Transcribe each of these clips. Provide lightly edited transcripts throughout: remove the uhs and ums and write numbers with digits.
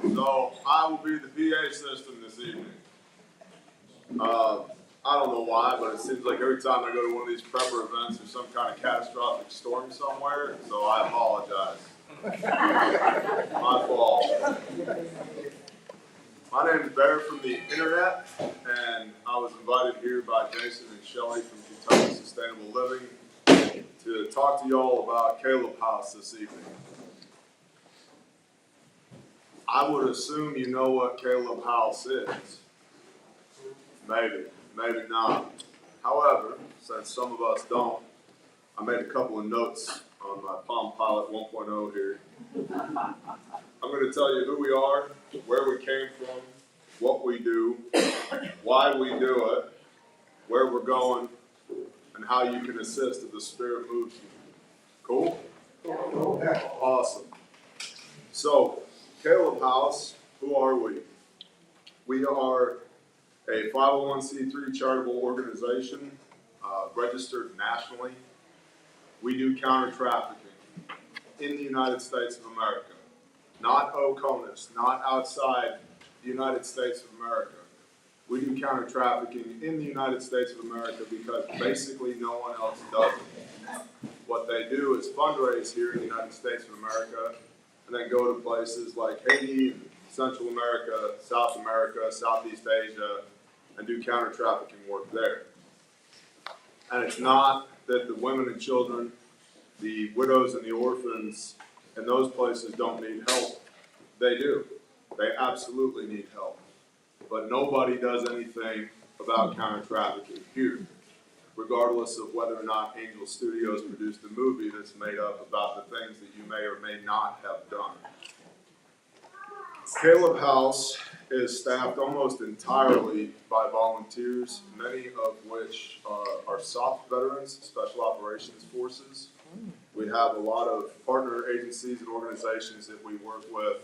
So I will be the PA system this evening. I don't know why, but it seems like every time I go to one of these prepper events, there's some kind of catastrophic storm somewhere, so I apologize. My fault. My name is Barry from the internet, and I was invited here by Jason and Shelley from Kentucky Sustainable Living to talk to y'all about Kaleb House this evening. I would assume you know what Kaleb House is. Maybe, maybe not. However, since some of us don't, I made a couple of notes on my Palm Pilot 1.0 here. I'm going to tell you who we are, where we came from, what we do, why we do it, where we're going, and how you can assist if the Spirit moves you. Cool? Awesome. So, Kaleb House, who are we? We are a 501c3 charitable organization, registered nationally. We do counter trafficking in the United States of America, not OCONUS, not outside the United States of America. We do counter trafficking in the United States of America because basically no one else does it. What they do is fundraise here in the United States of America and then go to places like Haiti, Central America, South America, Southeast Asia, and do counter trafficking work there. And it's not that the women and children, the widows and the orphans in those places don't need help. They do. They absolutely need help. But nobody does anything about counter trafficking here, regardless of whether or not Angel Studios produced a movie that's made up about the things that you may or may not have done. Kaleb House is staffed almost entirely by volunteers, many of which are SOF veterans, Special Operations Forces. We have a lot of partner agencies and organizations that we work with,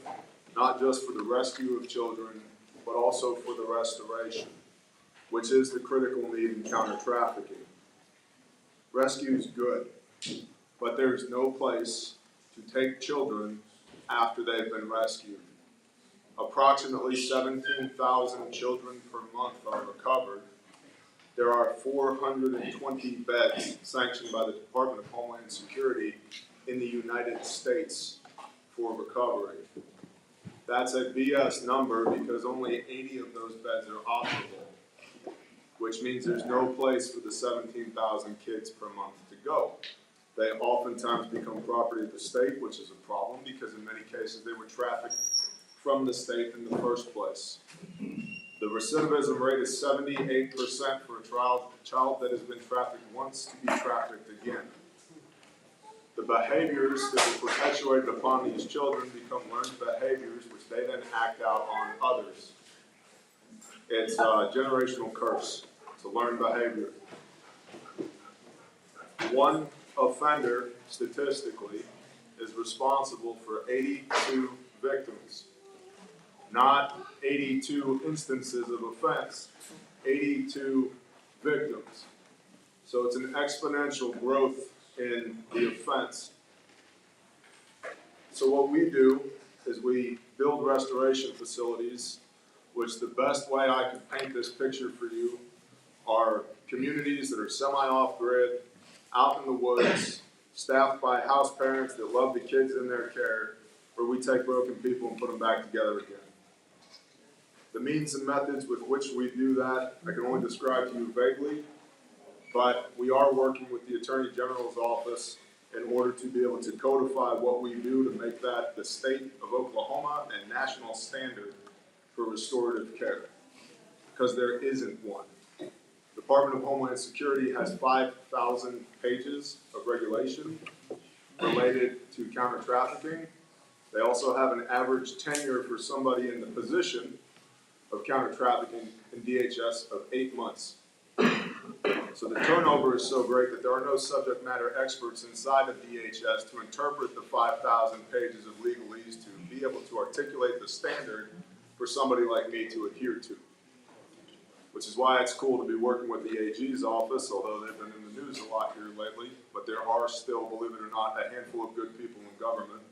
not just for the rescue of children, but also for the restoration, which is the critical need in counter trafficking. Rescue is good, but there's no place to take children after they've been rescued. Approximately 17,000 children per month are recovered. There are 420 beds sanctioned by the Department of Homeland Security in the United States for recovery. That's a BS number because only 80 of those beds are operable, which means there's no place for the 17,000 kids per month to go. They oftentimes become property of the state, which is a problem because in many cases they were trafficked from the state in the first place. The recidivism rate is 78% for a child that has been trafficked once to be trafficked again. The behaviors that are perpetuated upon these children become learned behaviors which they then act out on others. It's a generational curse. It's a learned behavior. One offender, statistically, is responsible for 82 victims. Not 82 instances of offense, 82 victims. So it's an exponential growth in the offense. So what we do is we build restoration facilities, which the best way I could paint this picture for you are communities that are semi-off-grid, out in the woods, staffed by house parents that love the kids in their care, where we take broken people and put them back together again. The means and methods with which we do that, I can only describe to you vaguely, but we are working with the Attorney General's office in order to be able to codify what we do to make that the state of Oklahoma and national standard for restorative care, because there isn't one. The Department of Homeland Security has 5,000 pages of regulation related to counter trafficking. They also have an average tenure for somebody in the position of counter trafficking in DHS of 8 months. So the turnover is so great that there are no subject matter experts inside of DHS to interpret the 5,000 pages of legalese to be able to articulate the standard for somebody like me to adhere to. Which is why it's cool to be working with the AG's office, although they've been in the news a lot here lately, but there are still, believe it or not, a handful of good people in government.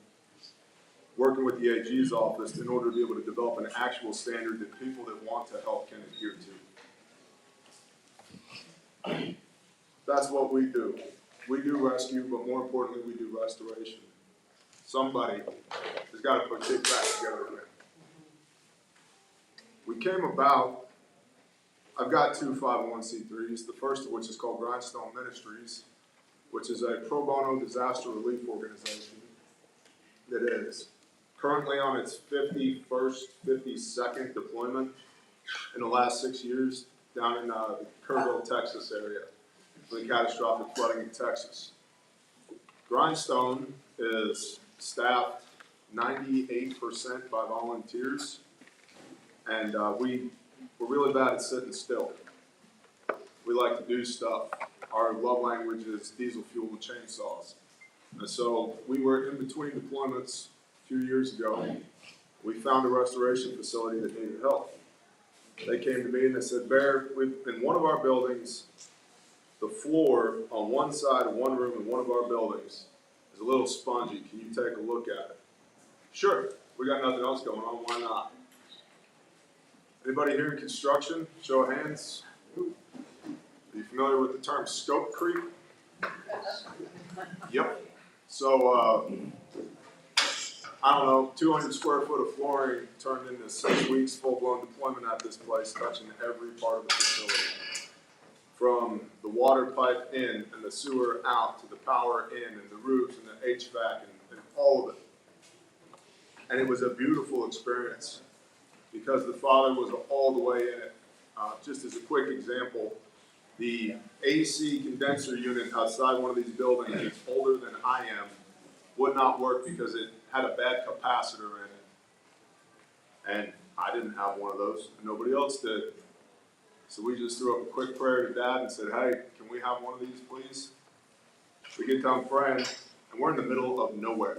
working with the AG's office in order to be able to develop an actual standard that people that want to help can adhere to. That's what we do. We do rescue, but more importantly, we do restoration. Somebody has got to put it back together again. We came about, I've got two 501c3s, the first of which is called Grindstone Ministries, which is a pro bono disaster relief organization that is currently on its 51st, 52nd deployment in the last 6 years down in the Kerrville, Texas area, for the catastrophic flooding in Texas. Grindstone is staffed 98% by volunteers, and we're really bad at sitting still. We like to do stuff. Our love language is diesel fuel and chainsaws. And so we were in between deployments a few years ago. We found a restoration facility that needed help. They came to me and they said, Bear, in one of our buildings, the floor on one side of one room in one of our buildings is a little spongy. Can you take a look at it? Sure. We got nothing else going on. Why not? Anybody here in construction? Show of hands. Are you familiar with the term scope creep? Yep. So, I don't know, 200 square foot of flooring turned into 6 weeks full-blown deployment at this place, touching every part of the facility. From the water pipe in and the sewer out to the power in and the roofs and the HVAC and all of it. And it was a beautiful experience because the Father was all the way in it. Just as a quick example, the AC condenser unit outside one of these buildings that's older than I am would not work because it had a bad capacitor in it. And I didn't have one of those, and nobody else did. So we just threw up a quick prayer to Dad and said, hey, can we have one of these, please? We get done praying, and we're in the middle of nowhere.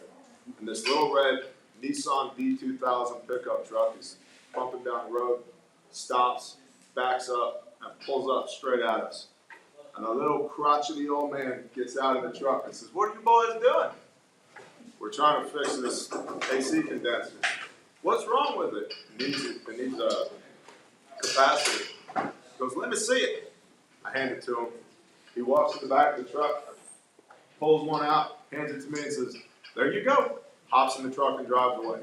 And this little red Nissan V2000 pickup truck is bumping down the road, stops, backs up, and pulls up straight at us. And a little crotchety old man gets out of the truck and says, what are you boys doing? We're trying to fix this AC condenser. What's wrong with it? It needs a capacitor. He goes, let me see it. I hand it to him. He walks to the back of the truck, pulls one out, hands it to me and says, there you go. Hops in the truck and drives away.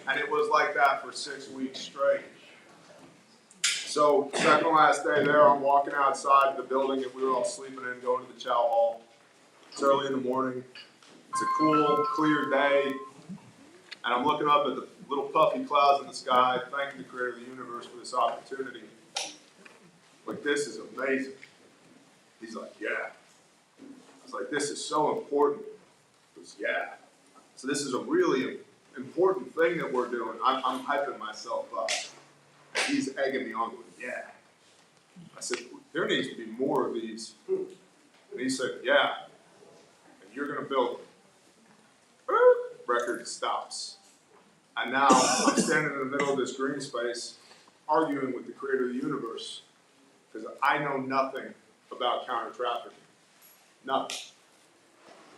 And it was like that for 6 weeks straight. So, second last day there, I'm walking outside the building that we were all sleeping in, going to the chow hall. It's early in the morning. It's a cool, clear day. And I'm looking up at the little puffy clouds in the sky, thanking the Creator of the universe for this opportunity. Like, this is amazing. He's like, yeah. I was like, this is so important. He goes, yeah. So this is a really important thing that we're doing. I'm hyping myself up. And he's egging me on with, yeah. I said, there needs to be more of these. And he said, yeah. And you're going to build them. Record stops. And now I'm standing in the middle of this green space arguing with the Creator of the universe because I know nothing about counter-trafficking. Nothing.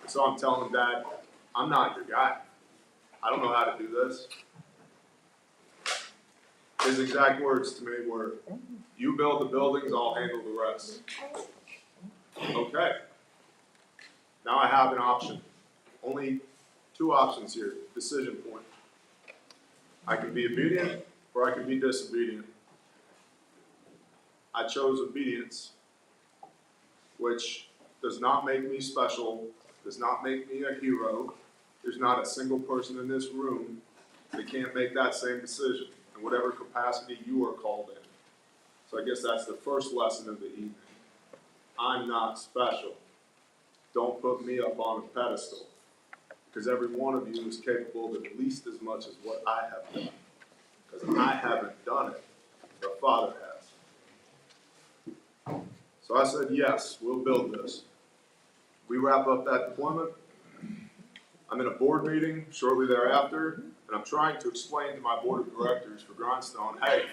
And so I'm telling him, Dad, I'm not your guy. I don't know how to do this. His exact words to me were, you build the buildings, I'll handle the rest. Okay. Now I have an option. Only 2 options here, decision point. I can be obedient or I can be disobedient. I chose obedience, which does not make me special, does not make me a hero. There's not a single person in this room that can't make that same decision in whatever capacity you are called in. So I guess that's the first lesson of the evening. I'm not special. Don't put me up on a pedestal. Because every one of you is capable of at least as much as what I have done. Because I haven't done it. The Father has. So I said, yes, we'll build this. We wrap up that deployment. I'm in a board meeting shortly thereafter, and I'm trying to explain to my board of directors for Grindstone, hey,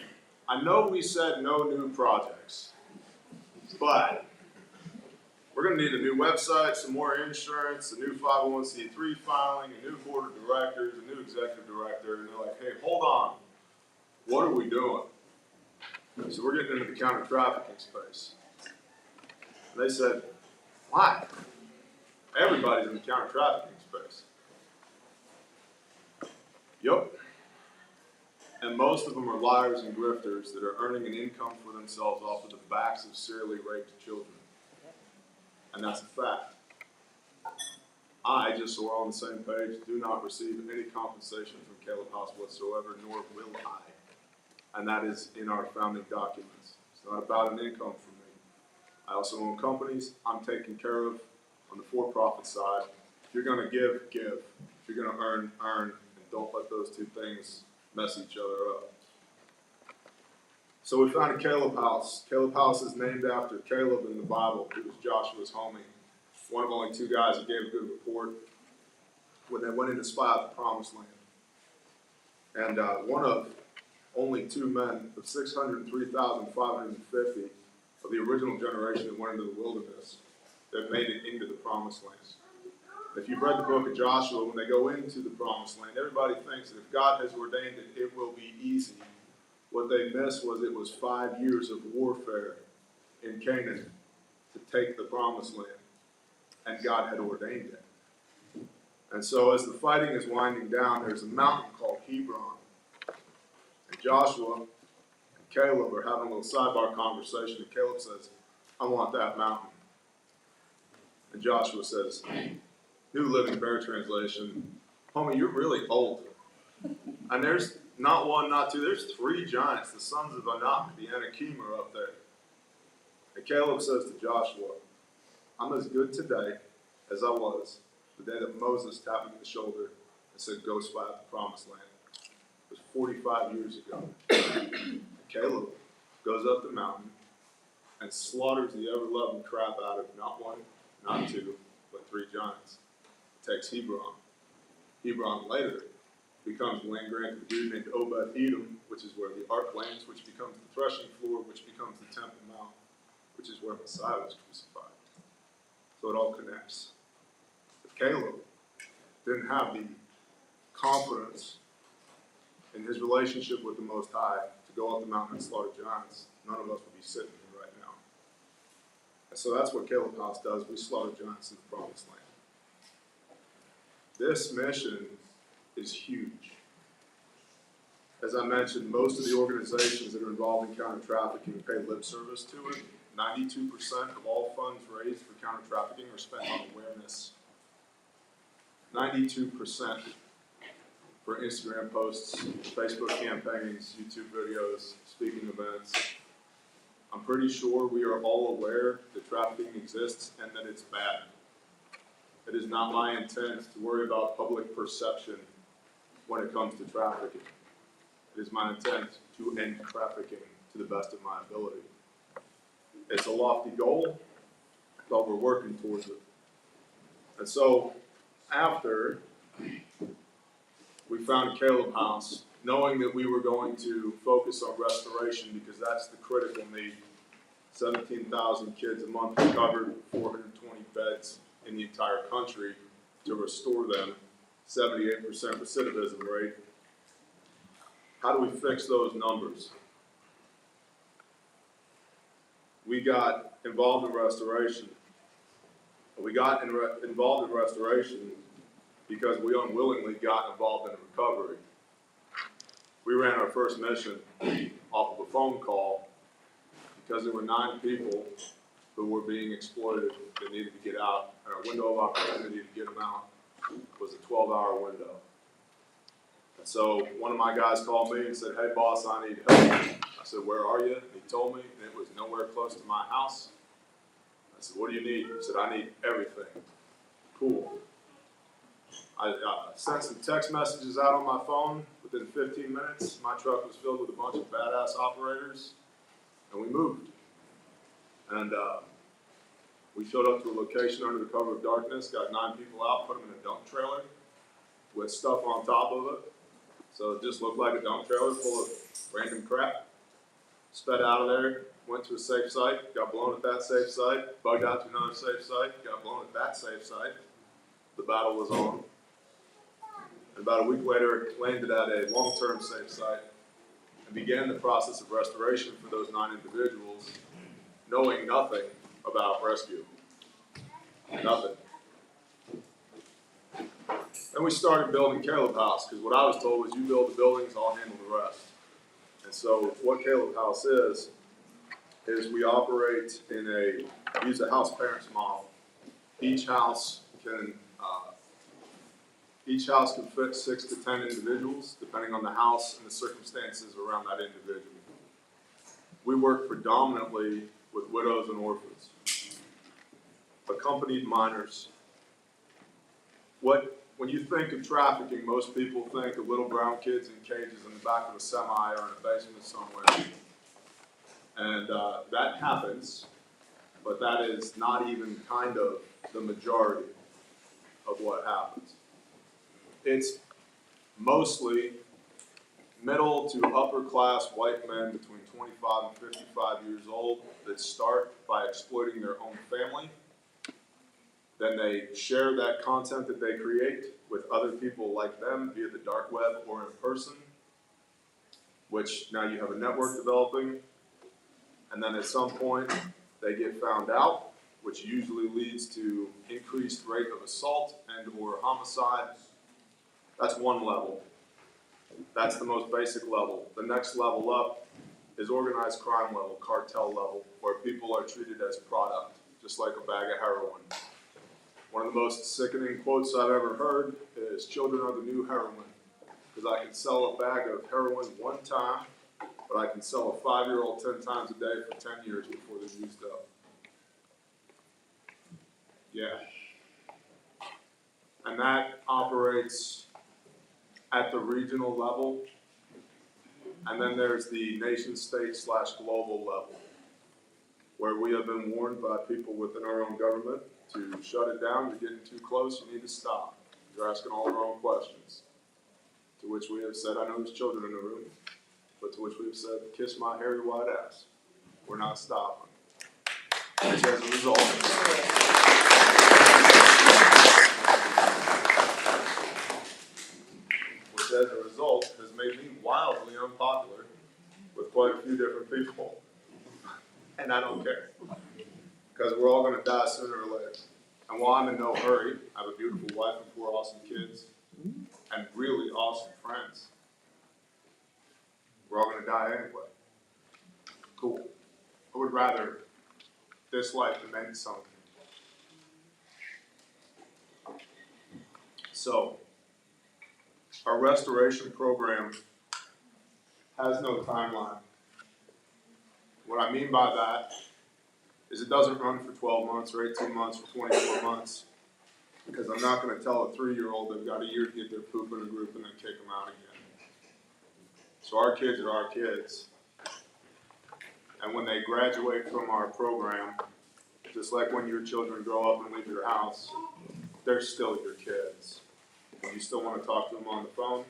I know we said no new projects, but we're going to need a new website, some more insurance, a new 501c3 filing, a new board of directors, a new executive director. And they're like, hey, hold on. What are we doing? So we're getting into the counter trafficking space. And they said, why? Everybody's in the counter trafficking space. Yep. And most of them are liars and grifters that are earning an income for themselves off of the backs of serially raped children. And that's a fact. I, just so we're on the same page, do not receive any compensation from Kaleb House whatsoever, nor will I. And that is in our founding documents. It's not about an income for me. I also own companies I'm taking care of on the for-profit side. If you're going to give, give. If you're going to earn, earn. And don't let those two things mess each other up. So we found a Kaleb House. Kaleb House is named after Caleb in the Bible, who was Joshua's homie. One of only two guys that gave a good report when they went in to spy out the Promised Land. And one of only two men of 603,550 of the original generation that went into the wilderness that made it into the Promised Land. If you've read the book of Joshua, when they go into the Promised Land, everybody thinks that if God has ordained it, it will be easy. What they missed was it was 5 years of warfare in Canaan to take the Promised Land, and God had ordained it. And so as the fighting is winding down, there's a mountain called Hebron. And Joshua and Caleb are having a little sidebar conversation, and Caleb says, I want that mountain. And Joshua says, New Living Bear Translation, homie, you're really old. And there's not one, not two, there's three giants, the sons of Anak, the Anakim, are up there. And Caleb says to Joshua, I'm as good today as I was the day that Moses tapped me on the shoulder and said, go spy out the Promised Land. It was 45 years ago. Caleb goes up the mountain and slaughters the ever-loving crap out of not one, not two, but three giants. Takes Hebron. Hebron later becomes the land grant to a dude named Obed-Edom, which is where the ark lands, which becomes the threshing floor, which becomes the Temple Mount, which is where Messiah was crucified. So it all connects. If Caleb didn't have the confidence in his relationship with the Most High to go up the mountain and slaughter giants, none of us would be sitting here right now. And so that's what Kaleb House does. We slaughter giants in the Promised Land. This mission is huge. As I mentioned, most of the organizations that are involved in counter trafficking pay lip service to it. 92% of all funds raised for counter trafficking are spent on awareness. 92% for Instagram posts, Facebook campaigns, YouTube videos, speaking events. I'm pretty sure we are all aware that trafficking exists and that it's bad. It is not my intent to worry about public perception when it comes to trafficking. It is my intent to end trafficking to the best of my ability. It's a lofty goal, but we're working towards it. And so, after we found Kaleb House, knowing that we were going to focus on restoration because that's the critical need. 17,000 kids a month recovered, 420 beds in the entire country to restore them, 78% recidivism rate. How do we fix those numbers? We got involved in restoration. We got involved in restoration because we unwillingly got involved in recovery. We ran our first mission off of a phone call because there were 9 people who were being exploited that needed to get out, and our window of opportunity to get them out was a 12-hour window. And so one of my guys called me and said, hey boss, I need help. I said, where are you? And he told me, and it was nowhere close to my house. I said, what do you need? He said, I need everything. Cool. I sent some text messages out on my phone. Within 15 minutes, my truck was filled with a bunch of badass operators, and we moved. And we showed up to a location under the cover of darkness, got 9 people out, put them in a dump trailer with stuff on top of it. So it just looked like a dump trailer full of random crap. sped out of there, went to a safe site, got blown at that safe site, bugged out to another safe site, got blown at that safe site. The battle was on. And about a week later, landed at a long-term safe site and began the process of restoration for those 9 individuals, knowing nothing about rescue. Nothing. Then we started building Kaleb House, because what I was told was you build the buildings, I'll handle the rest. And so what Kaleb House is we operate use a house parents model. Each house can fit 6 to 10 individuals, depending on the house and the circumstances around that individual. We work predominantly with widows and orphans, accompanied minors. When you think of trafficking, most people think of little brown kids in cages in the back of a semi or in a basement somewhere. And that happens, but that is not even kind of the majority of what happens. It's mostly middle to upper class white men between 25 and 55 years old that start by exploiting their own family. Then they share that content that they create with other people like them via the dark web or in person, which now you have a network developing. And then at some point they get found out, which usually leads to increased rate of assault and or homicide. That's one level. That's the most basic level. The next level up is organized crime level, cartel level, where people are treated as product, just like a bag of heroin. One of the most sickening quotes I've ever heard is, "Children are the new heroin," because I can sell a bag of heroin one time, but I can sell a 5-year-old 10 times a day for 10 years before they're used up. Yeah. And that operates at the regional level. And then there's the nation state / global level, where we have been warned by people within our own government to shut it down. You're getting too close, you need to stop. You're asking all the wrong questions. To which we have said, I know there's children in the room, but to which we have said, kiss my hairy white ass. We're not stopping. Which as a result, has made me wildly unpopular with quite a few different people. And I don't care. Because we're all going to die sooner or later. And while I'm in no hurry, I have a beautiful wife and 4 awesome kids and really awesome friends. We're all going to die anyway. Cool. I would rather this life meant something. So, our restoration program has no timeline. What I mean by that is it doesn't run for 12 months or 18 months or 24 months, because I'm not going to tell a 3-year-old they've got a year to get their poop in a group and then kick them out again. So our kids are our kids. And when they graduate from our program, just like when your children grow up and leave your house, they're still your kids. You still want to talk to them on the phone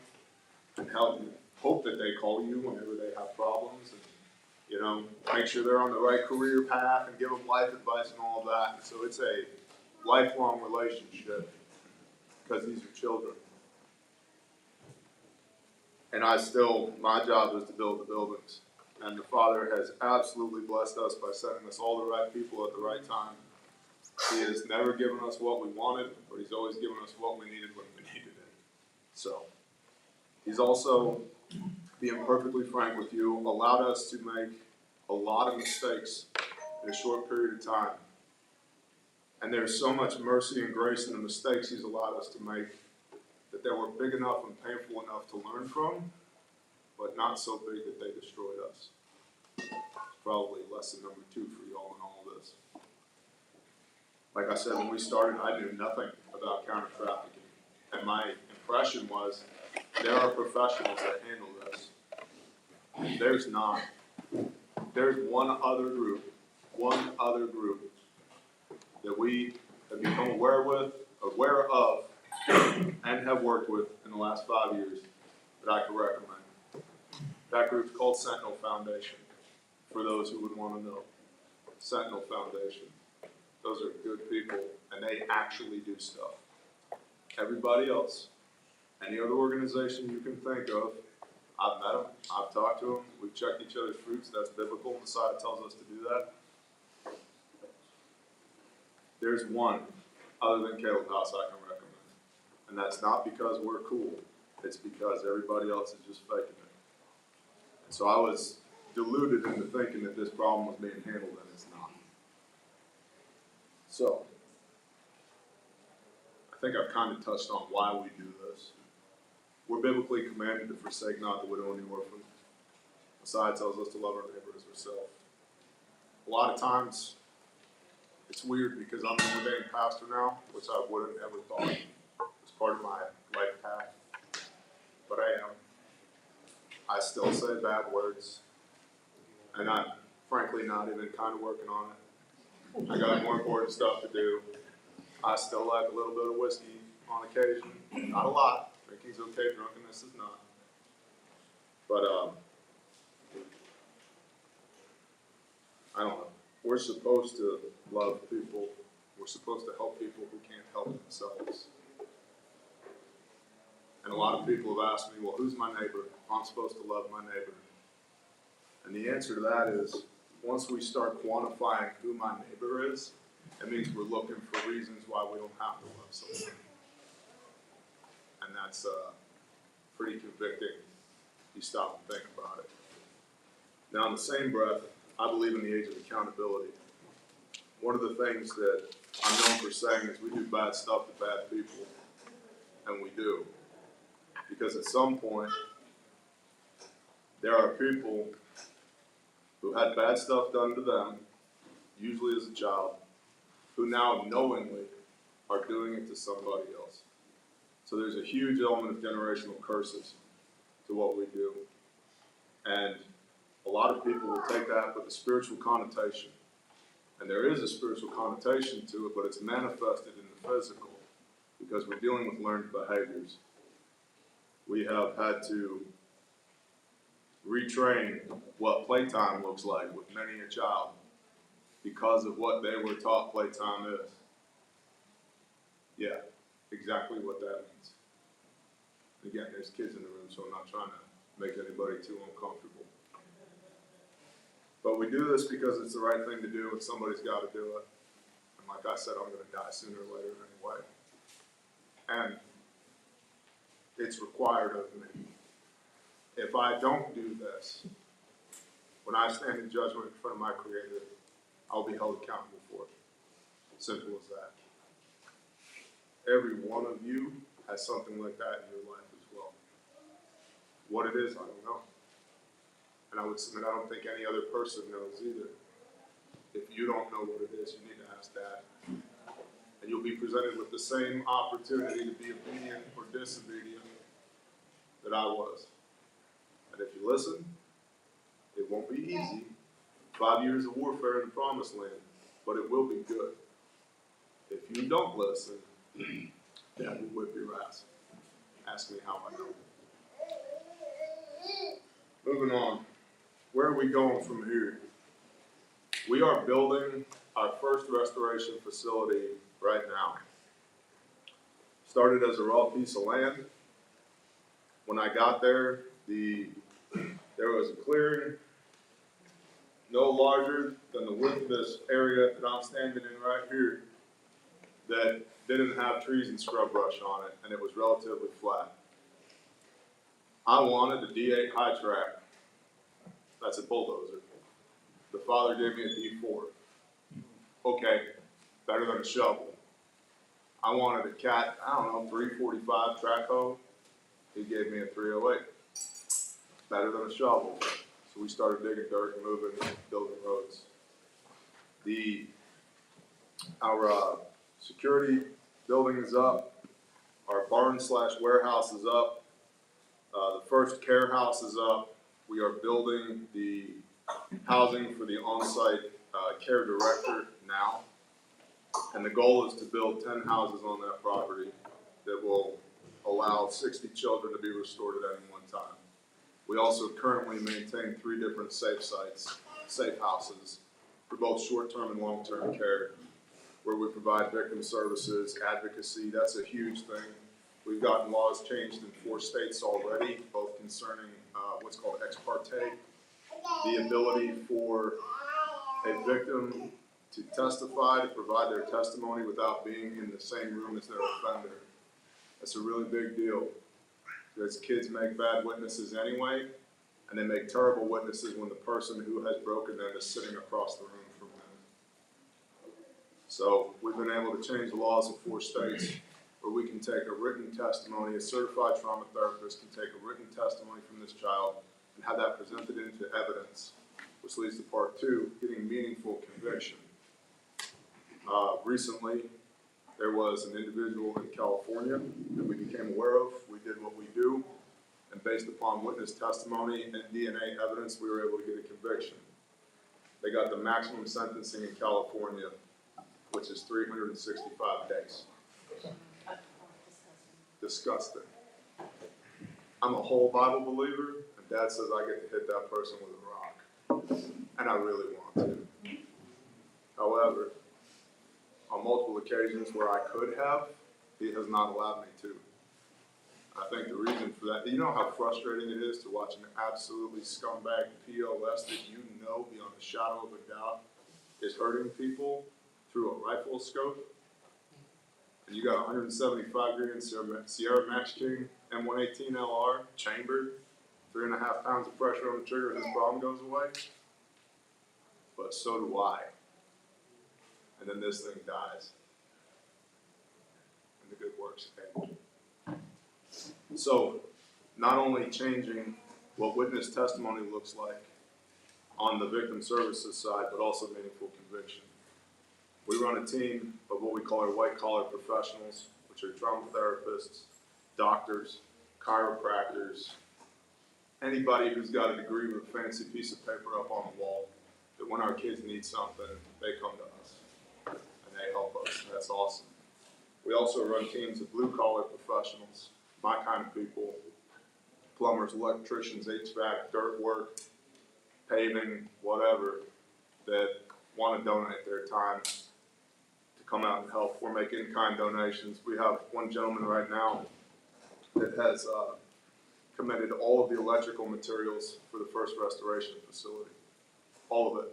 and hope that they call you whenever they have problems, and make sure they're on the right career path and give them life advice and all of that. And so it's a lifelong relationship because these are children. And my job is to build the buildings. And the Father has absolutely blessed us by sending us all the right people at the right time. He has never given us what we wanted, but He's always given us what we needed when we needed it. So, He's also, being perfectly frank with you, allowed us to make a lot of mistakes in a short period of time. And there's so much mercy and grace in the mistakes He's allowed us to make that they were big enough and painful enough to learn from, but not so big that they destroyed us. It's probably lesson number 2 for you all in all of this. Like I said, when we started, I knew nothing about counter-trafficking. And my impression was, there are professionals that handle this. There's not. There's one other group that we have become aware of, and have worked with in the last 5 years that I could recommend. That group's called Sentinel Foundation. for those who would want to know. Sentinel Foundation. Those are good people, and they actually do stuff. Everybody else, any other organization you can think of, I've met them, I've talked to them, we've checked each other's fruits, that's biblical, Messiah tells us to do that. There's one other than Kaleb House I can recommend. And that's not because we're cool, it's because everybody else is just faking it. And so I was deluded into thinking that this problem was being handled, and it's not. So, I think I've kind of touched on why we do this. We're biblically commanded to forsake not the widow and the orphan. Messiah tells us to love our neighbor as ourselves. A lot of times, it's weird because I'm an ordained pastor now, which I wouldn't ever thought was part of my life path. But I am. I still say bad words. And I'm frankly not even kind of working on it. I got more important stuff to do. I still like a little bit of whiskey on occasion. Not a lot. Drinking's okay, drunkenness is not. But, I don't know. We're supposed to love people. We're supposed to help people who can't help themselves. And a lot of people have asked me, well, who's my neighbor? I'm supposed to love my neighbor. And the answer to that is, once we start quantifying who my neighbor is, it means we're looking for reasons why we don't have to love someone. And that's pretty convicting. You stop and think about it. Now, in the same breath, I believe in the age of accountability. One of the things that I'm known for saying is we do bad stuff to bad people, and we do. Because at some point, there are people who had bad stuff done to them, usually as a child, who now knowingly are doing it to somebody else. So there's a huge element of generational curses to what we do. And a lot of people will take that with a spiritual connotation. And there is a spiritual connotation to it, but it's manifested in the physical because we're dealing with learned behaviors. We have had to retrain what playtime looks like with many a child because of what they were taught playtime is. Yeah, exactly what that means. Again, there's kids in the room, so I'm not trying to make anybody too uncomfortable. But we do this because it's the right thing to do and somebody's got to do it. And like I said, I'm going to die sooner or later anyway. And it's required of me. If I don't do this, when I stand in judgment in front of my Creator, I'll be held accountable for it. Simple as that. Every one of you has something like that in your life as well. What it is, I don't know. And I would submit, I don't think any other person knows either. If you don't know what it is, you need to ask Dad. And you'll be presented with the same opportunity to be obedient or disobedient that I was. And if you listen, it won't be easy. 5 years of warfare in the promised land, but it will be good. If you don't listen, Dad will whip your ass. Ask me how I know. Moving on. Where are we going from here? We are building our first restoration facility right now. Started as a raw piece of land. When I got there, there was a clearing no larger than the width of this area that I'm standing in right here that didn't have trees and scrub brush on it, and it was relatively flat. I wanted a D8 high track. That's a bulldozer. The father gave me a D4. Okay, better than a shovel. I wanted a Cat, 345 track hoe. He gave me a 308. Better than a shovel. So we started digging dirt and moving, building roads. Our security building is up. Our barn/warehouse is up. The first care house is up. We are building the housing for the on-site care director now. And the goal is to build 10 houses on that property that will allow 60 children to be restored at any one time. We also currently maintain 3 different safe sites safe houses for both short-term and long-term care, where we provide victim services, advocacy. That's a huge thing. We've gotten laws changed in 4 states already, both concerning what's called ex parte, the ability for a victim to testify, to provide their testimony without being in the same room as their offender. That's a really big deal, because kids make bad witnesses anyway, and they make terrible witnesses when the person who has broken them is sitting across the room from them. So we've been able to change the laws in 4 states where we can take a written testimony, a certified trauma therapist can take a written testimony from this child and have that presented into evidence, which leads to part 2, getting meaningful conviction. Recently, there was an individual in California that we became aware of. We did what we do, and based upon witness testimony and DNA evidence, we were able to get a conviction. They got the maximum sentencing in California, which is 365 days. Disgusting. I'm a whole Bible believer, and Dad says I get to hit that person with a rock, and I really want to. However, on multiple occasions where I could have, he has not allowed me to. I think the reason for that, you know how frustrating it is to watch an absolutely scumbag POS that you know beyond a shadow of a doubt is hurting people through a rifle scope? And you got 175 grain Sierra Match King M118 LR chambered, 3.5 pounds of pressure on the trigger, and this problem goes away? But so do I. And then this thing dies. And the good works end. So, not only changing what witness testimony looks like on the victim services side, but also meaningful conviction. We run a team of what we call our white-collar professionals, which are trauma therapists, doctors, chiropractors, anybody who's got a degree with a fancy piece of paper up on the wall, that when our kids need something, they come to us, and they help us, and that's awesome. We also run teams of blue-collar professionals, my kind of people, plumbers, electricians, HVAC, dirt work, paving, whatever, that want to donate their time to come out and help. We're making in-kind donations. We have one gentleman right now that has committed all of the electrical materials for the first restoration facility. All of it.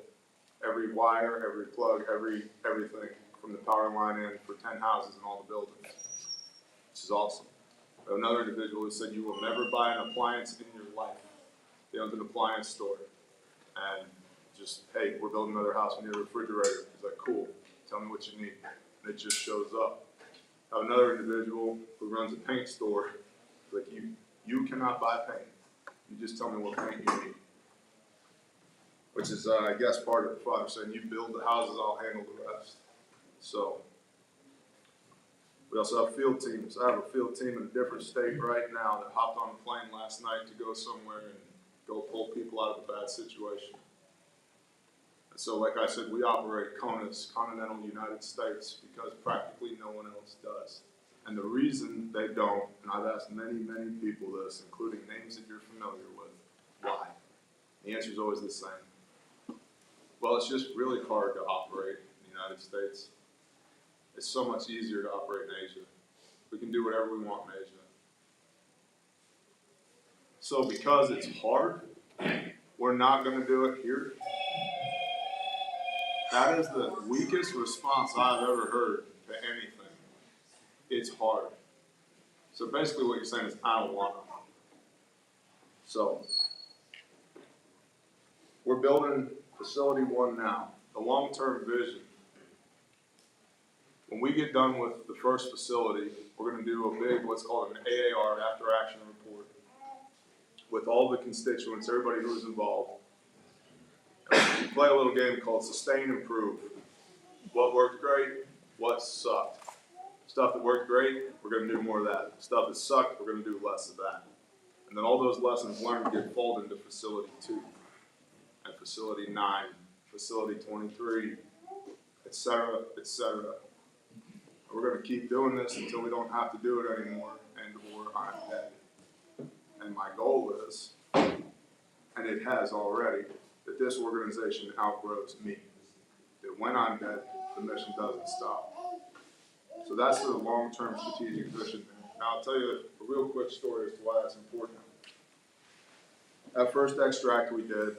Every wire, every plug, everything from the power line in for 10 houses in all the buildings, which is awesome. We have another individual who said, you will never buy an appliance in your life. He owns an appliance store. And just, hey, we're building another house, we need a refrigerator. He's like, cool, tell me what you need. And it just shows up. I have another individual who runs a paint store. He's like, you cannot buy paint. You just tell me what paint you need. Which is, I guess, part of the Father saying, you build the houses, I'll handle the rest. So, we also have field teams. I have a field team in a different state right now that hopped on a plane last night to go somewhere and go pull people out of a bad situation. And so, like I said, we operate CONUS, Continental United States, because practically no one else does. And the reason they don't, and I've asked many, many people this, including names that you're familiar with, why? The answer is always the same. Well, it's just really hard to operate in the United States. It's so much easier to operate in Asia. We can do whatever we want in Asia. So because it's hard, we're not going to do it here. That is the weakest response I've ever heard to anything. It's hard. So basically what you're saying is, I don't want to. So, we're building Facility 1 now. The long-term vision. When we get done with the first facility, we're going to do a big, what's called an AAR, After Action Report, with all the constituents, everybody who's involved. And we play a little game called Sustain and Improve. What worked great, what sucked. Stuff that worked great, we're going to do more of that. Stuff that sucked, we're going to do less of that. And then all those lessons learned get folded into Facility 2, and Facility 9, Facility 23, etc., etc. We're going to keep doing this until we don't have to do it anymore, and or I'm dead. And my goal is, and it has already, that this organization outgrows me. That when I'm dead, the mission doesn't stop. So that's the long-term strategic vision. Now I'll tell you a real quick story as to why that's important. That first extract we did,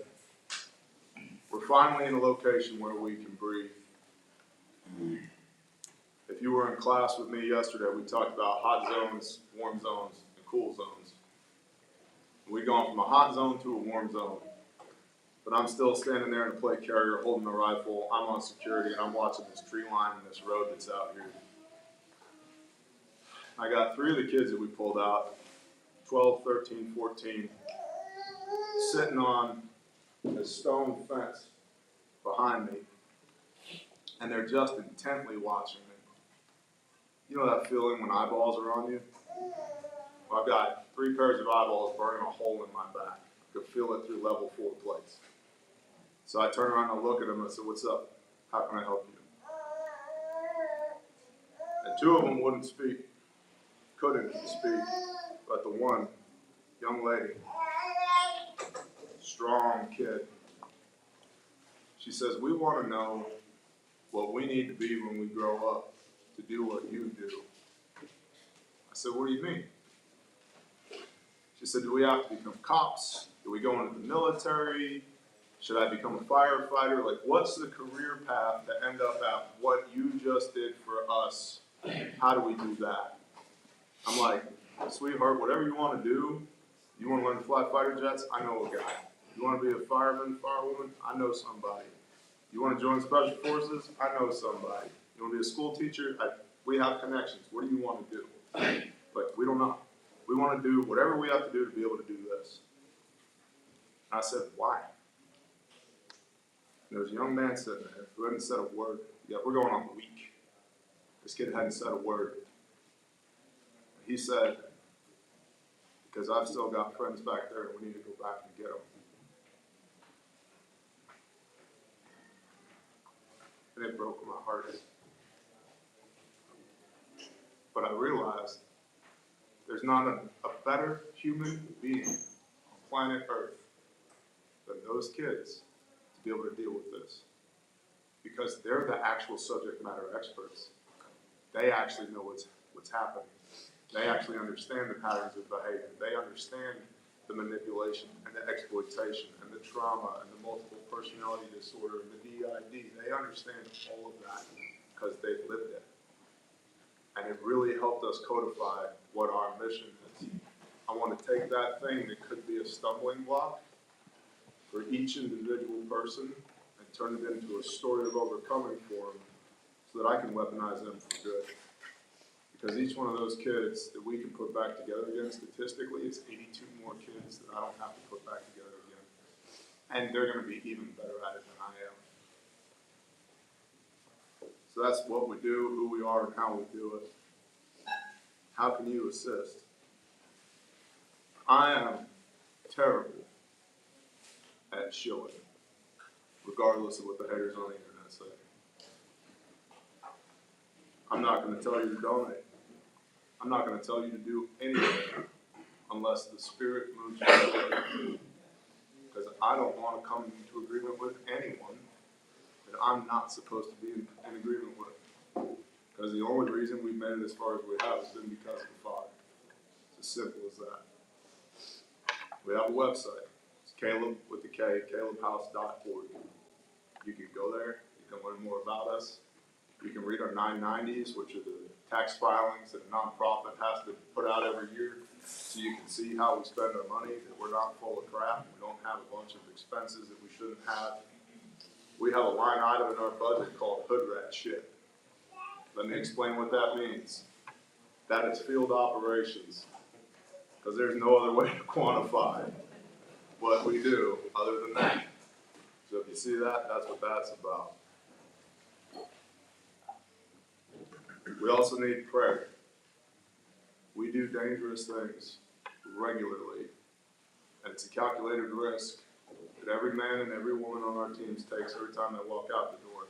we're finally in a location where we can breathe. If you were in class with me yesterday, we talked about hot zones, warm zones, and cool zones. We've gone from a hot zone to a warm zone. But I'm still standing there in a plate carrier holding a rifle. I'm on security and I'm watching this tree line and this road that's out here. I got 3 of the kids that we pulled out, 12, 13, 14, sitting on a stone fence behind me. And they're just intently watching me. You know that feeling when eyeballs are on you? Well, I've got 3 pairs of eyeballs burning a hole in my back. I could feel it through level 4 plates. So I turn around and look at them and I said, "What's up? How can I help you?" And 2 of them wouldn't speak, couldn't speak, but the one, young lady, strong kid, she says, "We want to know what we need to be when we grow up to do what you do." I said, "What do you mean?" She said, "Do we have to become cops? Do we go into the military? Should I become a firefighter? Like, what's the career path to end up at what you just did for us? How do we do that?" I'm like, "Sweetheart, whatever you want to do, you want to learn to fly fighter jets? I know a guy. You want to be a fireman, firewoman? I know somebody. You want to join special forces? I know somebody. You want to be a school teacher? We have connections. What do you want to do?" But we don't know. We want to do whatever we have to do to be able to do this. And I said, "Why?" And there was a young man sitting there who hadn't said a word. Yeah, we're going on a week. This kid hadn't said a word. He said, "Because I've still got friends back there and we need to go back and get them." And it broke my heart. But I realized there's not a better human being on planet Earth than those kids to be able to deal with this. Because they're the actual subject matter experts. They actually know what's happening. They actually understand the patterns of behavior. They understand the manipulation and the exploitation and the trauma and the multiple personality disorder and the DID. They understand all of that because they've lived it. And it really helped us codify what our mission is. I want to take that thing that could be a stumbling block for each individual person and turn it into a story of overcoming for them so that I can weaponize them for good. Because each one of those kids that we can put back together again, statistically, is 82 more kids that I don't have to put back together again. And they're going to be even better at it than I am. So that's what we do, who we are, and how we do it. How can you assist? I am terrible at shilling, regardless of what the haters on the internet say. I'm not going to tell you to donate. I'm not going to tell you to do anything unless the Spirit moves you to do. Because I don't want to come into agreement with anyone that I'm not supposed to be in agreement with. Because the only reason we've made it as far as we have has been because of the Father. It's as simple as that. We have a website. It's Kaleb with the K, kalebhouse.org. You can go there. You can learn more about us. You can read our 990s, which are the tax filings that a nonprofit has to put out every year, so you can see how we spend our money, that we're not full of crap, we don't have a bunch of expenses that we shouldn't have. We have a line item in our budget called hood rat shit. Let me explain what that means. That is field operations, because there's no other way to quantify what we do other than that. So if you see that, that's what that's about. We also need prayer. We do dangerous things regularly, and it's a calculated risk that every man and every woman on our teams takes every time they walk out the door.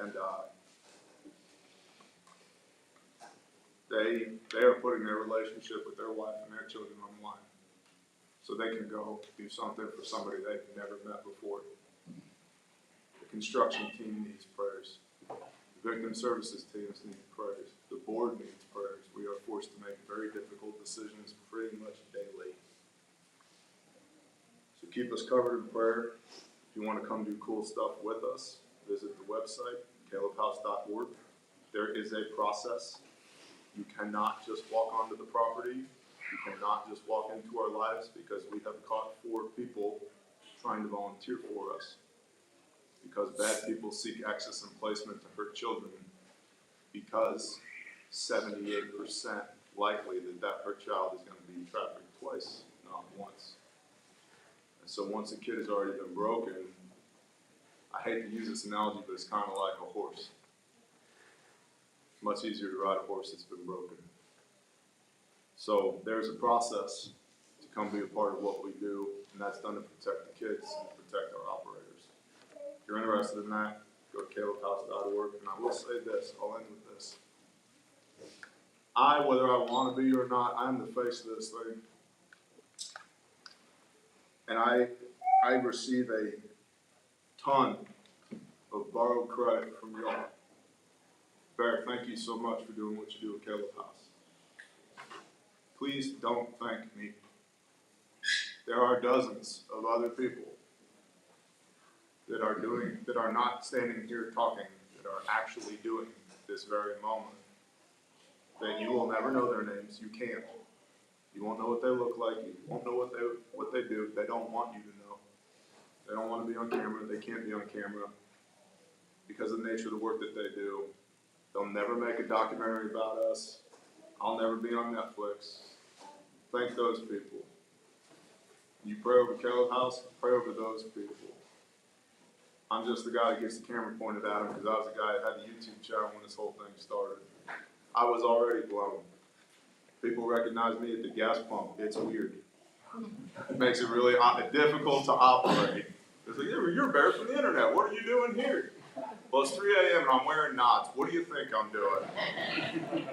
And they are putting their relationship with their wife and their children on the line. so they can go do something for somebody they've never met before. The construction team needs prayers. The victim services teams need prayers. The board needs prayers. We are forced to make very difficult decisions pretty much daily. So keep us covered in prayer. If you want to come do cool stuff with us, visit the website, kalebhouse.org. There is a process. You cannot just walk onto the property. You cannot just walk into our lives, because we have caught 4 people trying to volunteer for us. Because bad people seek access and placement to hurt children, because 78% likely that hurt child is going to be trafficked twice, not once. And so once a kid has already been broken, I hate to use this analogy, but it's kind of like a horse. It's much easier to ride a horse that's been broken. So there's a process to come be a part of what we do, and that's done to protect the kids and protect our operators. If you're interested in that, go to kalebhouse.org. And I will say this, I'll end with this. Whether I want to be or not, I'm the face of this thing. And I receive a ton of borrowed credit from y'all. Barrett, thank you so much for doing what you do at Kaleb House. Please don't thank me. There are dozens of other people that are not standing here talking, that are actually doing this very moment. That you will never know their names. You can't. You won't know what they look like. You won't know what they do. They don't want you to know. They don't want to be on camera. They can't be on camera because of the nature of the work that they do. They'll never make a documentary about us. I'll never be on Netflix. Thank those people. You pray over Kaleb House, pray over those people. I'm just the guy that gets the camera pointed at him, because I was the guy that had the YouTube channel when this whole thing started. I was already blown. People recognize me at the gas pump. It's weird. It makes it really difficult to operate. It's like, you're Bear from the internet. What are you doing here? Well, it's 3 a.m. and I'm wearing knots. What do you think I'm doing?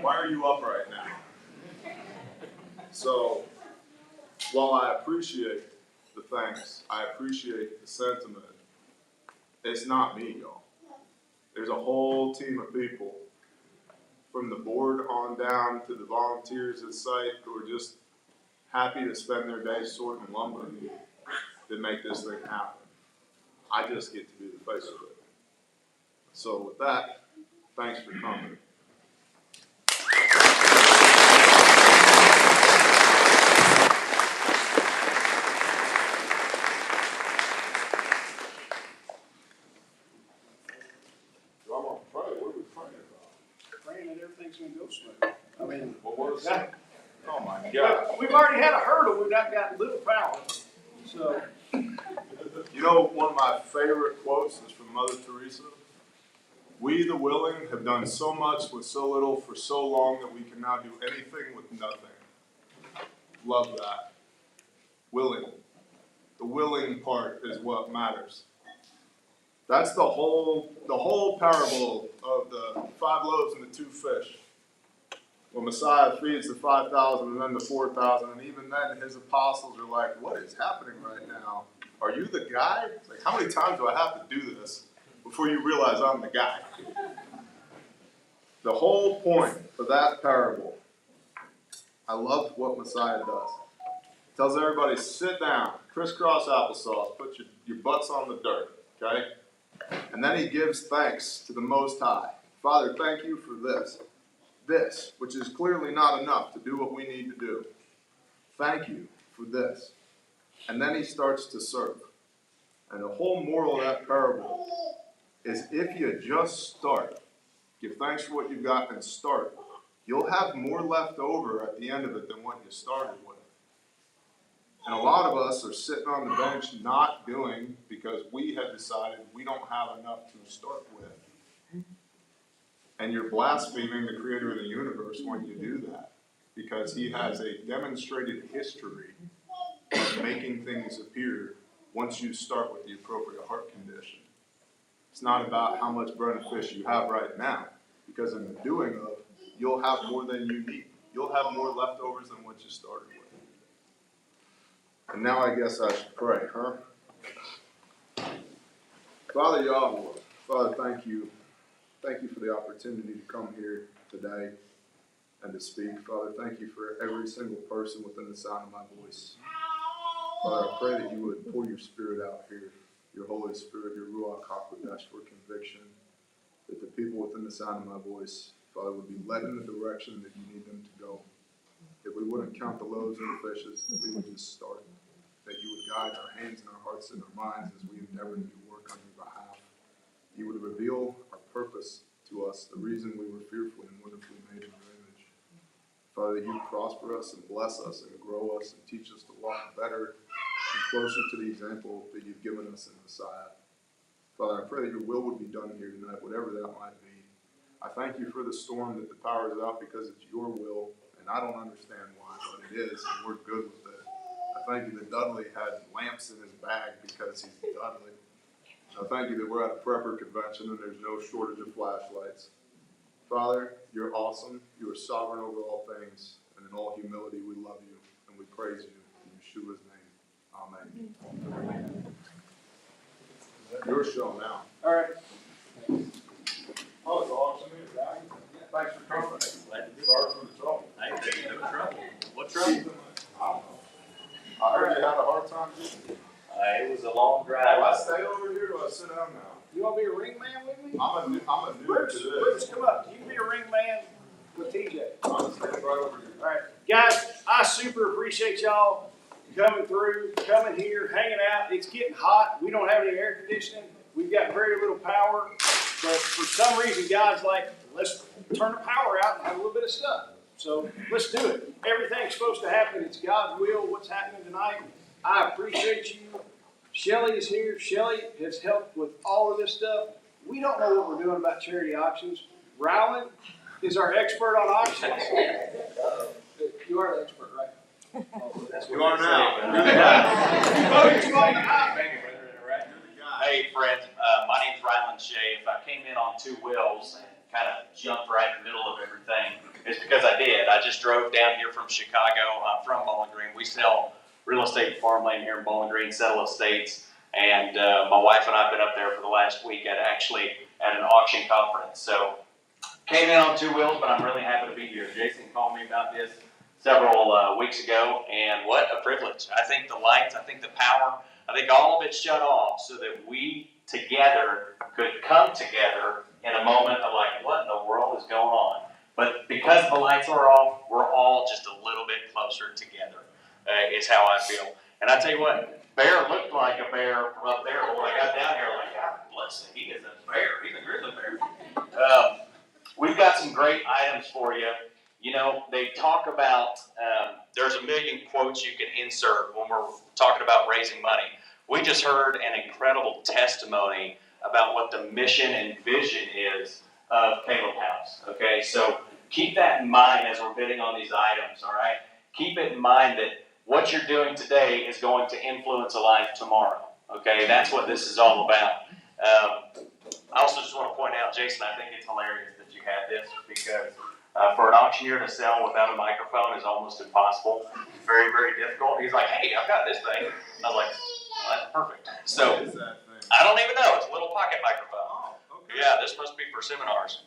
Why are you up right now? So, while I appreciate the thanks, I appreciate the sentiment, it's not me, y'all. There's a whole team of people, from the board on down to the volunteers at site, who are just happy to spend their day sorting lumber that make this thing happen. I just get to be the face of it. So with that, thanks for coming. I'm gonna pray. What are we praying about? Praying that everything's going to go smooth. I mean, What was that? Oh my God. we've already had a hurdle. We've not got little power. So, You know, one of my favorite quotes is from Mother Teresa. We, the willing, have done so much with so little for so long that we can now do anything with nothing. Love that. Willing. The willing part is what matters. That's the whole parable of the 5 loaves and the 2 fish. When Messiah feeds the 5,000 and then the 4,000, and even then his apostles are like, what is happening right now? Are you the guy? It's like, how many times do I have to do this before you realize I'm the guy? The whole point of that parable, I love what Messiah does. He tells everybody, sit down, crisscross applesauce, put your butts on the dirt, okay? And then he gives thanks to the Most High. Father, thank you for this, which is clearly not enough to do what we need to do. Thank you for this. And then he starts to serve. And the whole moral of that parable is, if you just start, give thanks for what you've got and start, you'll have more left over at the end of it than what you started with. And a lot of us are sitting on the bench not doing because we have decided we don't have enough to start with. And you're blaspheming the creator of the universe when you do that, because he has a demonstrated history of making things appear once you start with the appropriate heart condition. It's not about how much bread and fish you have right now, because in the doing of, you'll have more than you need. You'll have more leftovers than what you started with. And now I guess I should pray, huh? Father Yahweh, Father, thank you. Thank you for the opportunity to come here today and to speak. Father, thank you for every single person within the sound of my voice. Father, I pray that you would pour your Spirit out here, your Holy Spirit, your Ruach HaKodesh for conviction, that the people within the sound of my voice, Father, would be led in the direction that you need them to go. That we wouldn't count the loaves and the fishes, that we would just start. That you would guide our hands and our hearts and our minds as we endeavor to do work on your behalf. You would reveal our purpose to us, the reason we were fearfully and wonderfully made in your image. Father, that you would prosper us and bless us and grow us and teach us to walk better and closer to the example that you've given us in Messiah. Father, I pray that your will would be done here tonight, whatever that might be. I thank you for the storm that the power is out because it's your will, and I don't understand why, but it is, and we're good with it. I thank you that Dudley had lamps in his bag because he's Dudley. I thank you that we're at a prepper convention and there's no shortage of flashlights. Father, you're awesome. You are sovereign over all things, and in all humility we love you and we praise you in Yeshua's name. Amen. Your show now. All right. Oh, it's awesome. Thanks for coming. Sorry for the trouble. Hey, no trouble. What trouble? I don't know. I heard you had a hard time. It was a long Do drive. I stay over here or do I sit down now? You want to be a ring man with me? I'm a new Bruce, to Bruce, this. come up. You can be a ring man with TJ. I'm standing right over here. All right, guys, I super appreciate y'all coming through, coming here, hanging out. It's getting hot. We don't have any air conditioning. We've got very little power. But for some reason, God's like, let's turn the power out and have a little bit of stuff. So let's do it. Everything's supposed to happen. It's God's will, what's happening tonight. I appreciate you. Shelly is here. Shelly has helped with all of this stuff. We don't know what we're doing about charity auctions. Rowland is our expert on auctions. You are the expert, right? You are now. Hey, friends, my name's Ryland Shea. If I came in on two wheels and kind of jumped right in the middle of everything, it's because I did. I just drove down here from Chicago. I'm from Bowling Green. We sell real estate and farmland here in Bowling Green, settle estates. And my wife and I have been up there for the last week at an auction conference. So came in on two wheels, but I'm really happy to be here. Jason called me about this several weeks ago, and what a privilege. I think the lights, I think the power, I think all of it shut off so that we together could come together in a moment of like, what in the world is going on? But because the lights are off, we're all just a little bit closer together, is how I feel. And I tell you what, bear looked like a bear from up there, but when I got down here, I'm like, God bless him, he is a bear. He's a grizzly bear. We've got some great items for you. You know, they talk about, there's a million quotes you can insert when we're talking about raising money. We just heard an incredible testimony about what the mission and vision is of Kaleb House. Okay, so keep that in mind as we're bidding on these items, all right? Keep it in mind that what you're doing today is going to influence a life tomorrow. Okay, that's what this is all about. I also just want to point out, Jason, I think it's hilarious that you had this because for an auctioneer to sell without a microphone is almost impossible. It's very, very difficult. He's like, hey, I've got this thing. I was like, well, that's perfect. So, What is that thing? I don't even know. It's a little pocket microphone. Oh, okay. Yeah, this must be for seminars.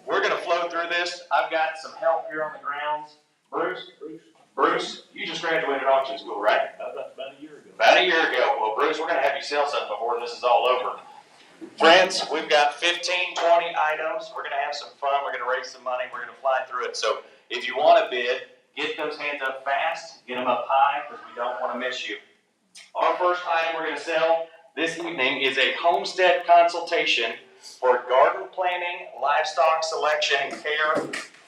We're going to flow through this. I've got some help here on the grounds. Bruce, you just graduated auction school, right? About a year ago. About a year ago. Well, Bruce, we're going to have you sell something before this is all over. Friends, we've got 15, 20 items. We're going to have some fun. We're going to raise some money. We're going to fly through it. So if you want to bid, get those hands up fast. Get them up high because we don't want to miss you. Our first item we're going to sell this evening is a homestead consultation for garden planning, livestock selection and care,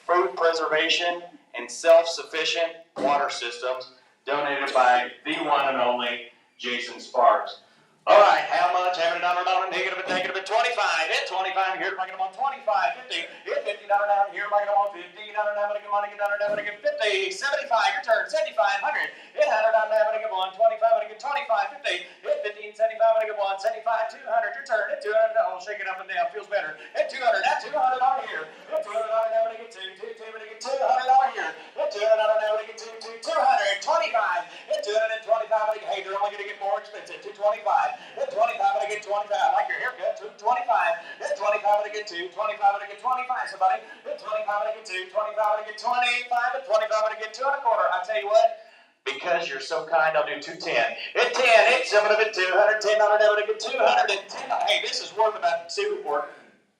food preservation, and self-sufficient water systems, donated by the one and only Jason Sparks. All right, how much? Having a dollar, negative at 25. Hit 25 here, making them on 25, 50. Hit $50 down here, making them on 50. $100 down, making money, get $100 down, making 50. 75, your turn, 7,500. Hit $100 down, making one 25, making 25, 50. Hit 50, 75, making one 75, 200. Your turn, hit $200. Oh, shake it up and down, feels better. Hit 200, that's $200 here. Hit $200 down, making two, $200 here. Hit $200 down, making two, 200. 25. Hit $200 25. Hit 25 and I get 2. 25 and I get 25. Somebody. Hit 25 and I get 2. 25 and I get 25. And 25 and I get 2 and a quarter. I tell you what. Because you're so kind, I'll do 210. Hit 10. Hit 7 of it. 210 on it. I get 210. Hey, this is worth about 2 or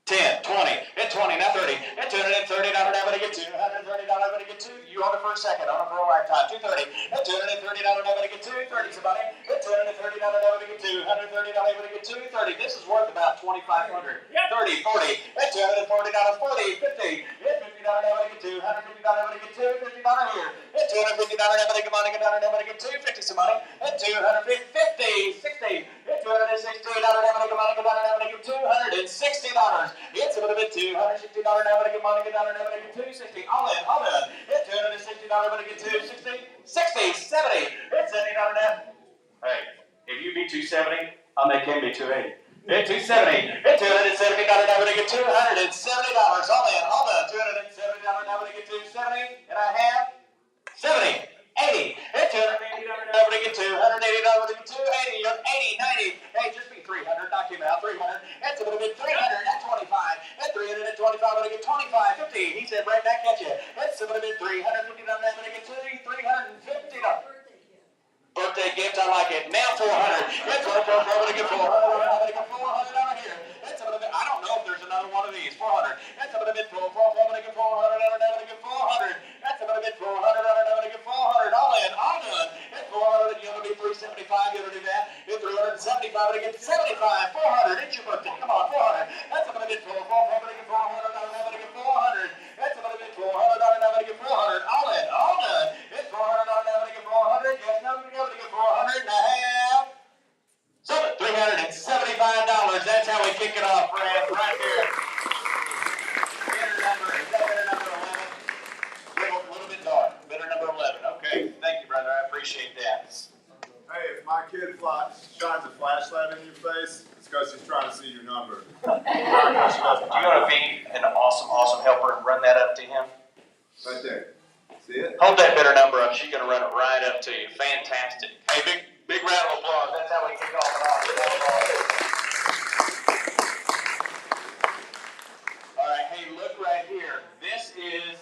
10, 20, hit 20, now 30, hit 230, $130, I'm going to get 2, $130, I'm going to get 2, you own it for a second, own it for a lifetime, 230, hit $230, I'm going to get 2, 30, somebody, hit $230, I'm going to get 2, $130, I'm going to get 2, 30, this is worth about 2,500, 30, 40, hit $240, 40, 50, hit $50, I'm going to get 2, $150, I'm going to get 2, $50 here, hit $250, I'm going to get money, I'm going to get 2, 50, somebody, hit 250, 60, hit $260, I'm going to get money, I'm going to get $260. It's a little bit $260 now, but I get money, get down there, but I get $260. All in. It's $260, but I get $260. 60, 70. It's $70 now. Hey, if you be 270, I'll make him be 280. It's 270. It's $270 now, but I get $270. All in. $270 now, but I get 270, and I have 70. 80. It's $280 now, but I get $280, but I get 280. You're 80, 90. Hey, just be 300. Knock him out. 300. That's a little bit 300. That's 25. That's 325, but I get 25. 50. He said right back at you. That's a little bit $350 now, but I get $350. Birthday gift, I like it. Now 400. That's what I'm going to get 400. I'm going to get 400 out of here. That's a little bit. I don't know if there's another one of these. 400. That's a little bit 400. I'm going to get 400. I'm going to get 400. That's a little bit 400. I'm going to get 400. All in. All done. That's 400. You're going to be 375. You're going to do that. You're 375. I'm going to get 75. 400. It's your birthday. Come on. 400. That's a little bit 400. I'm going to get 400. I'm going to get 400. That's a little bit 400. I'm going to get 400. All in. All done. It's 400. I'm going to get 400. Yes, no. 400 and a half. So $375. That's how we kick it off, friends, right there. Bidder number 11. Little bit dark. Bidder number 11. Okay. Thank you, brother. I appreciate that. Hey, if my kid shines a flashlight in your face, it's because he's trying to see your number. Do you want to be an awesome helper and run that up to him? Right there. See it? Hold that bidder number up. She's going to run it right up to you. Fantastic. Hey, big round of applause. That's how we kick off and off. All right. Hey, look right here. This is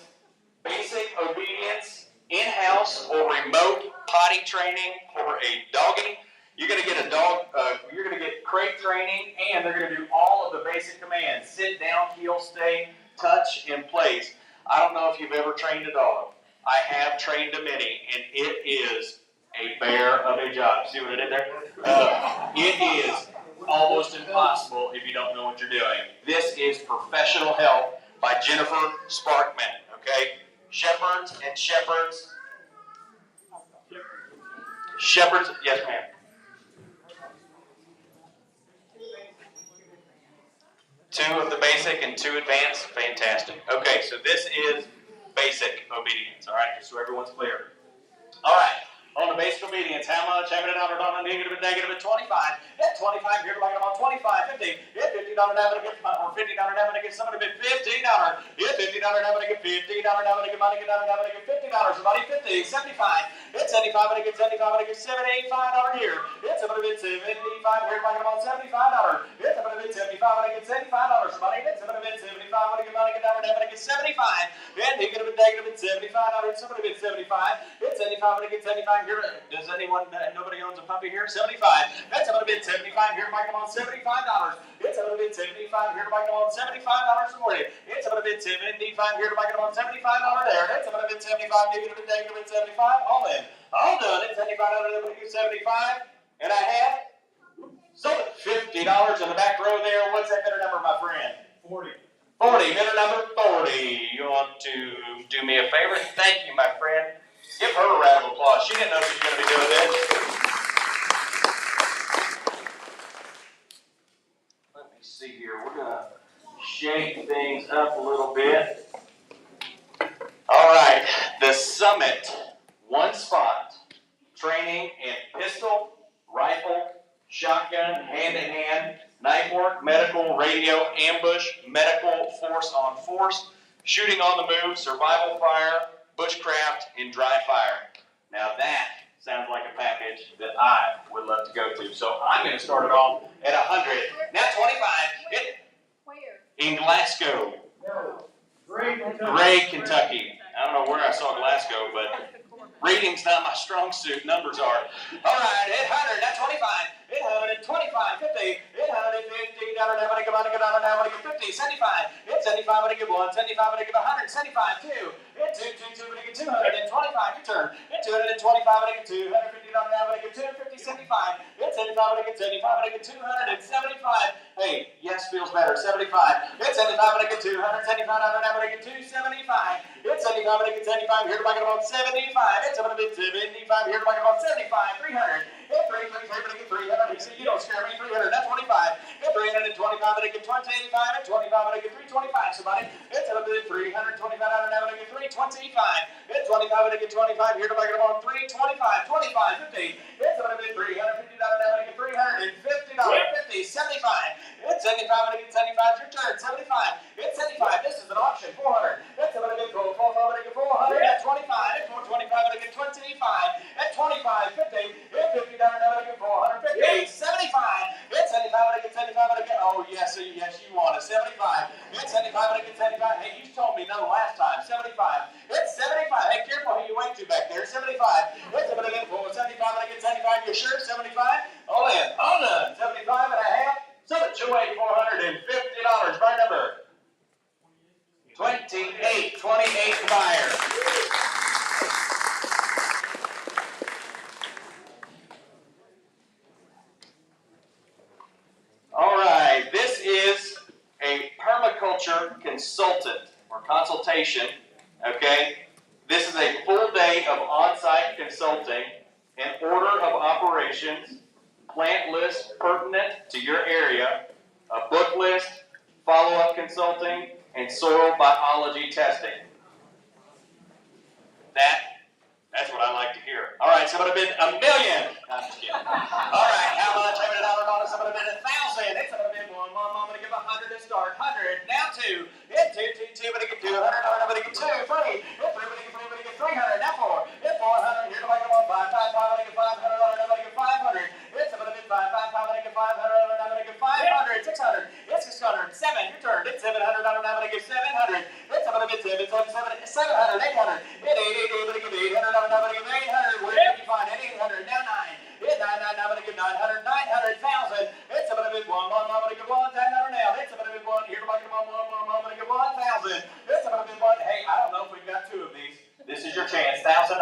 basic obedience, in-house or remote potty training for a doggy. You're going to get a dog. You're going to get crate training, and they're going to do all of the basic commands: sit down, heel, stay, touch, and place. I don't know if you've ever trained a dog. I have trained a many, and it is a bear of a job. See what I did there? It is almost impossible if you don't know what you're doing. This is Professional Help by Jennifer Sparkman. Okay, Shepherds and Shepherds. Shepherds, yes, ma'am. Two of the basic and 2 advanced. Fantastic. Okay, so this is basic obedience, all right, just so everyone's clear. All right, on the basic obedience, how much? How many dollars on a negative at 25? At 25, here, like I'm on 25, 50. At $50 now, I'm going to get, or $50 now, I'm going to get somebody bid $50. At $50 now, I'm going to get $50. Now, I'm going to get money, now, I'm going to get $50. Somebody 50, 75. At 75, I'm going to get 75. I'm going to get $75 here. At somebody bid 75. Here, like I'm on $75. At somebody bid 75. I'm going to get $75. Somebody at somebody bid 75. I'm going to get money, now, I'm going to get 75. And he could have been negative at 75. Somebody bid 75. At 75, I'm going to get 75 here. Does anyone, nobody owns a puppy here? 75. That's a little bit 75 here. Mike, I'm on $75. It's a little bit 75 here. Mike, I'm on $75 for you. It's a little bit 75 here. Mike, I'm on $75 there. That's a little bit 75. Negative and negative at 75. All in. All done. It's $75. Get 75. And I have sold it. $50 in the back row there. What's that bidder number, my friend? 40. 40. Bidder number 40. You want to do me a favor? Thank you, my friend. Give her a round of applause. She didn't know she was going to be doing this. Let me see here. We're going to shake things up a little bit. All right. The Summit One Spot Training in Pistol, Rifle, Shotgun, Hand-to-Hand, Knife Work, Medical, Radio, Ambush, Medical, Force on Force, Shooting on the Move, Survival Fire, Bushcraft, and Dry Fire. Now that sounds like a package that I would love to go to. So I'm going to start it off at 100. Now 25. Where? In Glasgow, Gray, Kentucky. I don't know where I saw Glasgow, but reading's not my strong suit. Numbers are. All right, 800. Now 25. 800. 25. 50. 850. Down and everybody come on and get down and everybody get 50. 75. It's 75. I'm going to give 1. 75. I'm going to give 100. 75. 2. It's 2. 2. 2. I'm going to get 200. And 25. Your turn. It's 225. I'm going to get 2. 150. Down and I'm going to get 250. 75. It's 75. I'm going to get 75. I'm going to get 275. Hey, yes feels better. 75. It's 75. I'm going to get 200. 75. I'm going to get 275. It's 75. I'm going to get 75. Here to back it about 75. It's going to be 75. Here to back it about 75. 300. It's 3. 3. 3. I'm going to get 300. You see, you don't scare me. 300. That's 25. It's 325. I'm going to get 285. At 25. I'm going to get 325. Somebody. It's going to be 325. I'm going to get 325. It's 25. I'm going to get 25. Here to back it about 325. 25. 50. It's going to be $350. I'm going to get $350. 50. 75. It's 75. I'm going to get 75. Your turn. 75. It's 75. This is an auction. 400. It's going to get 400. I'm going to get 400. At 25. It's 425. I'm going to get 25. At 25. 50. It's 50. I'm going to get 450. 75. It's 75. I'm going to get 75. I'm going to get. Oh yes, yes, you want it. 75. It's 75. I'm going to get 75. Hey, you told me no last time. 75. It's 75. Hey, careful who you went to back there. 75. It's going to get 75. I'm going to get 75. You sure? 75. All in. All done. 75 and a half. So it's $450. My number. 28. 28 buyer. All right, this is a permaculture consultant or consultation, okay? This is a full day of on-site consulting, an order of operations, plant list pertinent to your area, a book list, follow-up consulting, and soil biology testing. That's what I like to hear. All right, so it would have been $1 million. I'm just kidding. All right, how much? $1 million bonus. It would have been 1,000. It's going to be one. I'm going to give 100 to start. 100. Now 2. It's 2. I'm going to get 200. I'm going to get 2. 3. It's 3. I'm going to get 300. Now 4. It's 400. Here's the make it 1. 5. 5. I'm going to get 500. I'm going to get 500. It's going to be 5. 5. I'm going to get 500. I'm going to get 500. 600. It's 600. 7. Your turn. It's 700. I'm going to get 700. It's going to be 7. It's 700. 800. It's 800. I'm going to get 800. I'm going to give 800. Where did you find it? 800. Now 9. It's 9. I'm going to give 900. 900,000. It's a bit of 1. I'm going to give 1. 10 now. It's a bit of 1. Here to make it 1. I'm going to give 1,000. It's a bit of 1. Hey, I don't know if we've got 2 of these. This is your chance. $1,000.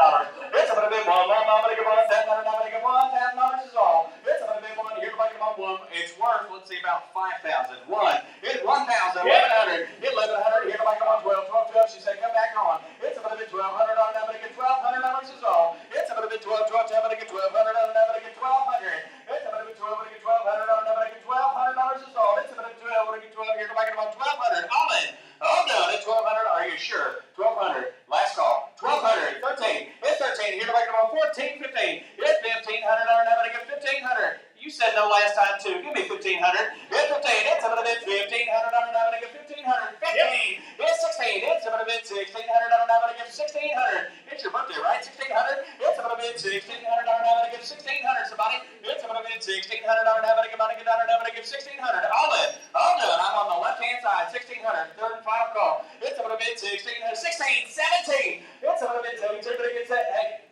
It's a bit of 1. I'm going to give 1. 10. I'm going to give $1,000 is all. It's a bit of 1. Here to make it 1. It's worth, let's see, about 5,000. 1. It's 1,000. 1,100. It's 1,100. Here to make it 12. 12. 12. She said, come back on. It's a bit of 1,200. I'm going to get $1,200 is all. It's a bit of 12. 12. I'm going to get 1,200. I'm going to get 1,200. It's a bit of 12. I'm going to get 1,200. I'm going to get $1,200 is all. It's a bit of 12. I'm going to get 12. Here to make it 1,200. All in. All done. It's 1,200. Are you sure? 1,200. Last call. 1,200. 13. It's 13. Here to make it 14. 15. It's 1,500. I'm going to get 1,500. You said no last time too. Give me 1,500. It's 15. It's a bit of 1,500. I'm going to get 1,500. 15. It's 16. It's a bit of 1,600. I'm going to get 1,600. It's your birthday, right? 1,600. It's a bit of 1,600. I'm going to get 1,600. Somebody. It's a bit of 1,600. I'm going to get 1,600. All in. All done. I'm on the left-hand side. 1,600. Third and final call. It's a bit of 1,600. 16. 17. It's a bit of 17. Hey.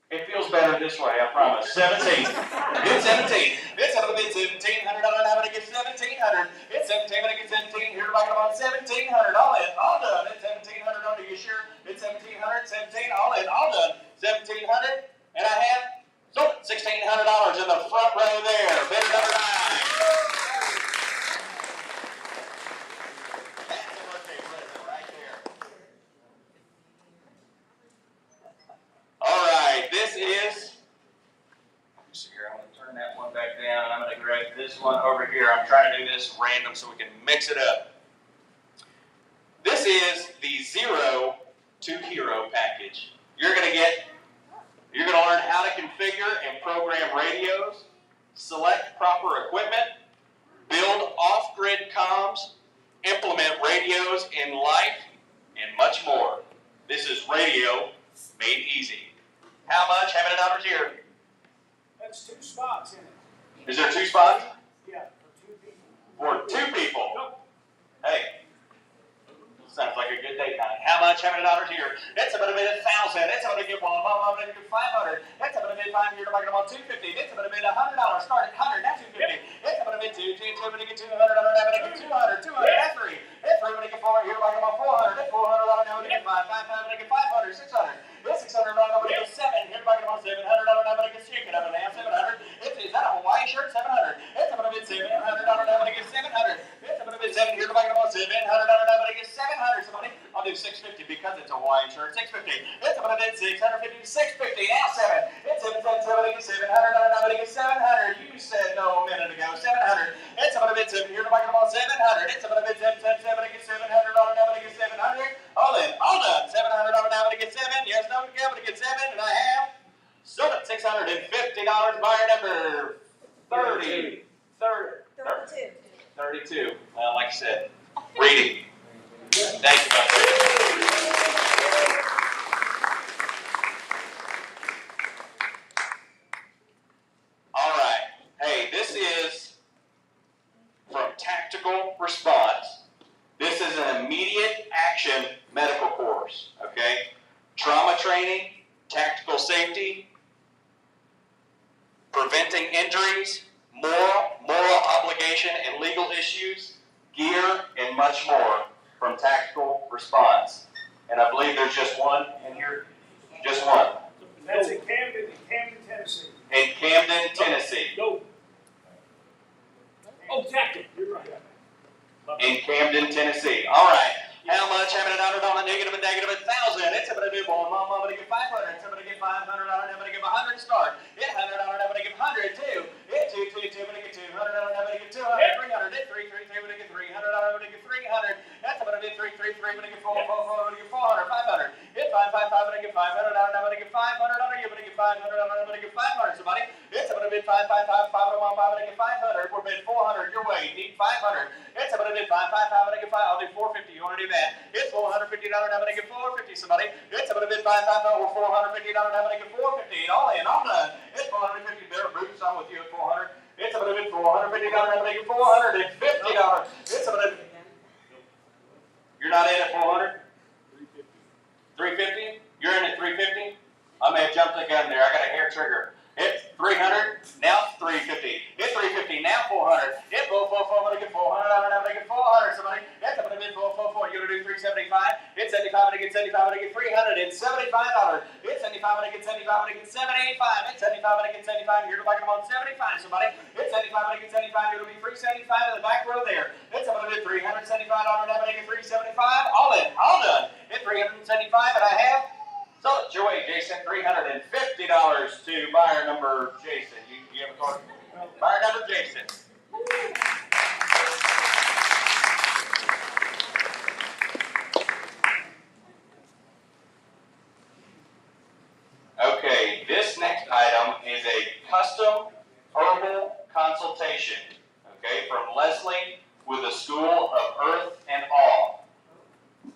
It feels better this way, I promise. 17. It's 17. It's a little bit 1,700. I'm going to get 1,700. It's 17. I'm going to get 17. Here to make it about 1,700. All in. All done. It's 1,700. Are you sure? It's 1,700. 17. All in. All done. 1,700. And I have $1,600 in the front row there. Bidder number 9. Back down. I'm going to grab this one over here. I'm trying to do this random so we can mix it up. This is the 0 to Hero package. You're going to learn how to configure and program radios, select proper equipment, build off-grid comms, implement radios in life, and much more. This is radio made easy. How much? How many dollars here? That's 2 spots in it. Is there 2 spots? Yeah, for 2 people. For 2 people. Go. Hey, sounds like a good date night. How much? How many dollars here? It's about a bit 1,000. It's about to get 1. I'm going to get 500. It's about a bit 5 here to make it about 250. It's about a bit $100. Start at 100. That's 250. It's about a bit 2. I'm going to get $200. I'm going to get 200. 200. That's 3. It's 3. I'm going to get 4 here to make it about 400. It's 400. I'm going to get 5. 5. I'm going to get 500. 600. It's 600. I'm going to get 7. Here to make it about 700. I'm going to get 6. Get up and down 700. Is that a Hawaii shirt? 700. It's about a bit 700. I'm going to get 700. It's about a bit 7 here to make it about 700. I'm going to get 700. Somebody, I'll do 650 because it's a Hawaiian shirt. 650. It's about a bit 650 to 650. Now 7. It's 7. I'm going to get 700. I'm going to get 700. You said no a minute ago. 700. It's about a bit 7 here to make it about 700. It's about a bit 7. I'm going to get 700. I'm going to get 700. All in. All done. 700. I'm going to get 7. Yes, no, I'm going to get 7. And I have sold at $650. Buyer number 32. Well, like I said, reading. Thank you, Buster. All right. Hey, this is from Tactical Response. This is an immediate action medical course, okay? Trauma training, tactical safety, preventing injuries, moral obligation and legal issues, gear, and much more from Tactical Response. And I believe there's just one in here. Just one. That's in Camden, Tennessee. In Camden, Tennessee. Go. Oh, tactic. You're right. In Camden, Tennessee. All right. How much? How many dollars on a negative and negative 1,000? It's about to do one. Mom, I'm going to get 500. It's about to get $500. I'm going to give 100 start. It's $100. I'm going to give 100 too. It's 2. I'm going to get 200. I'm going to get 200. 300. It's 3. I'm going to get 300. I'm going to get 300. That's about to be 3. I'm going to get 4. I'm going to get 400. 500. It's 5. I'm going to get 500. I'm going to get 500. You're going to get 500. I'm going to get 500. Somebody. It's about to be 5. I'm going to get 500. We're bid 400. Your way. Need 500. It's about to be 5. I'm going to get 5. I'll do 450. You want to do that? It's $450. I'm going to get 450. Somebody. It's about to be 5. We're $450. I'm going to get 450. All in. All done. It's 450. There, Bruce. I'm with you at 400. It's about to be $450. I'm going to get $450. It's about to. You're not in at 400. 350. You're in at 350. I may have jumped the gun there. I got a hair trigger. It's 300. Now it's 350. It's 350. Now 400. It's 4. I'm going to get 400. I'm going to get 400. Somebody. That's going to be 4. You're going to do 375. It's 75. I'm going to get 75. I'm going to get $375. It's 75. I'm going to get 75. I'm going to get 75. It's 75. I'm going to get 75. You're going to on 75. Somebody. It's 75. I'm going to get 75. You're going to be 375 in the back row there. It's going to be $375. I'm going to get 375. All in. All done. It's 375 and I have. So it's your way, Jason. $350 to buyer number Jason. You have a card? Buyer number Jason. Okay, this next item is a custom herbal consultation. Okay, from Leslie with the School of Earth and Awe.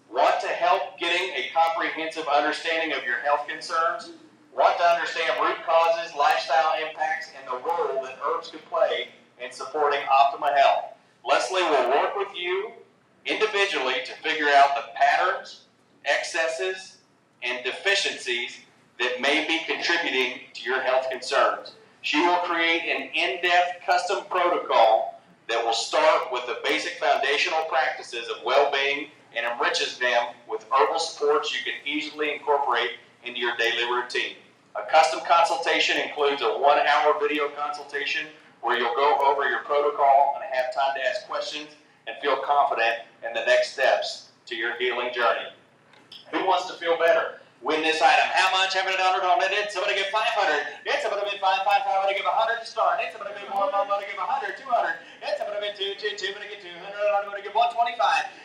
Want to help getting a comprehensive understanding of your health concerns? Want to understand root causes, lifestyle impacts, and the role that herbs could play in supporting optimal health? Leslie will work with you individually to figure out the patterns, excesses, and deficiencies that may be contributing to your health concerns. She will create an in-depth custom protocol that will start with the basic foundational practices of well-being and enriches them with herbal supports you can easily incorporate into your daily routine. A custom consultation includes a 1-hour video consultation where you'll go over your protocol and have time to ask questions and feel confident in the next steps to your healing journey. Who wants to feel better? Win this item. How much? How many dollars on it? Somebody get 500. It's about to be 5. I'm going to give 100 to start. It's about to be 1. I'm going to give 100. 200. It's about to be 2. I'm going to get 200. I'm going to give 125.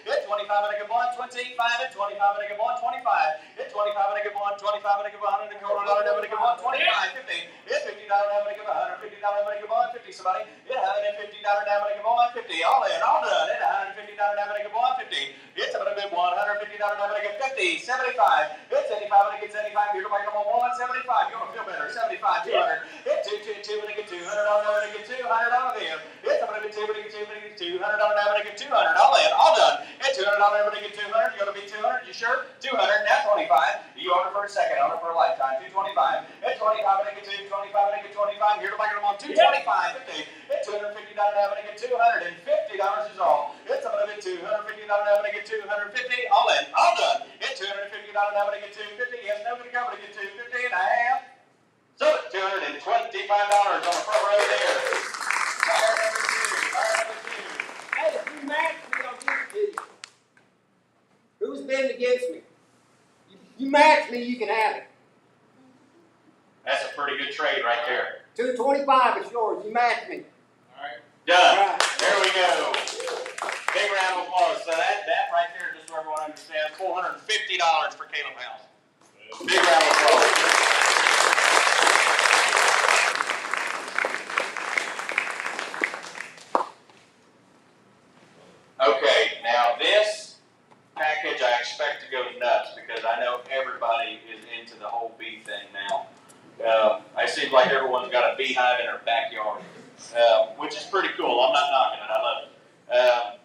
It's 25. I'm going to give 125. It's 25. I'm going to give 125. It's 25. I'm going to give 125. I'm going to give 100. I'm going to give 125. 50. It's $50. I'm going to give 150. I'm going to give 150. Somebody. It's $150. I'm going to give 150. All in. All done. It's $150. I'm going to give 150. It's about to be $150. I'm going to give 50. 75. It's 75. I'm going to get 75. You're going to make them on 175. You're going to $200 now, but I get 200. All in, all done. At $200 now, but I get 200. You're gonna be 200. You sure? 200. Now 25. You order for a second. Order for a lifetime. 225. At 25, I get 225. I get 25. Here to make them on 225. 50. At $250 now, but I get $250 is all. It's a little bit $250 now, but I get 250. All in, all done. At $250 now, but I get 250. Yes, nobody got, but I get 250 and a half. So $225 on the front row there. Fire number two. Fire number two. Hey, if you match me, I'll give it to you. Who's betting against me? You match me, you can have it. That's a pretty good trade right there. $225 is yours. You match me. All right. Done. All right. There we go. Big round of applause. So that right there, just so everyone understands, $450 for Kaleb House. Big round of applause. Okay, now this package I expect to go nuts because I know everybody is into the whole bee thing now. It seems like everyone's got a beehive in their backyard, which is pretty cool. I'm not knocking it. I love it.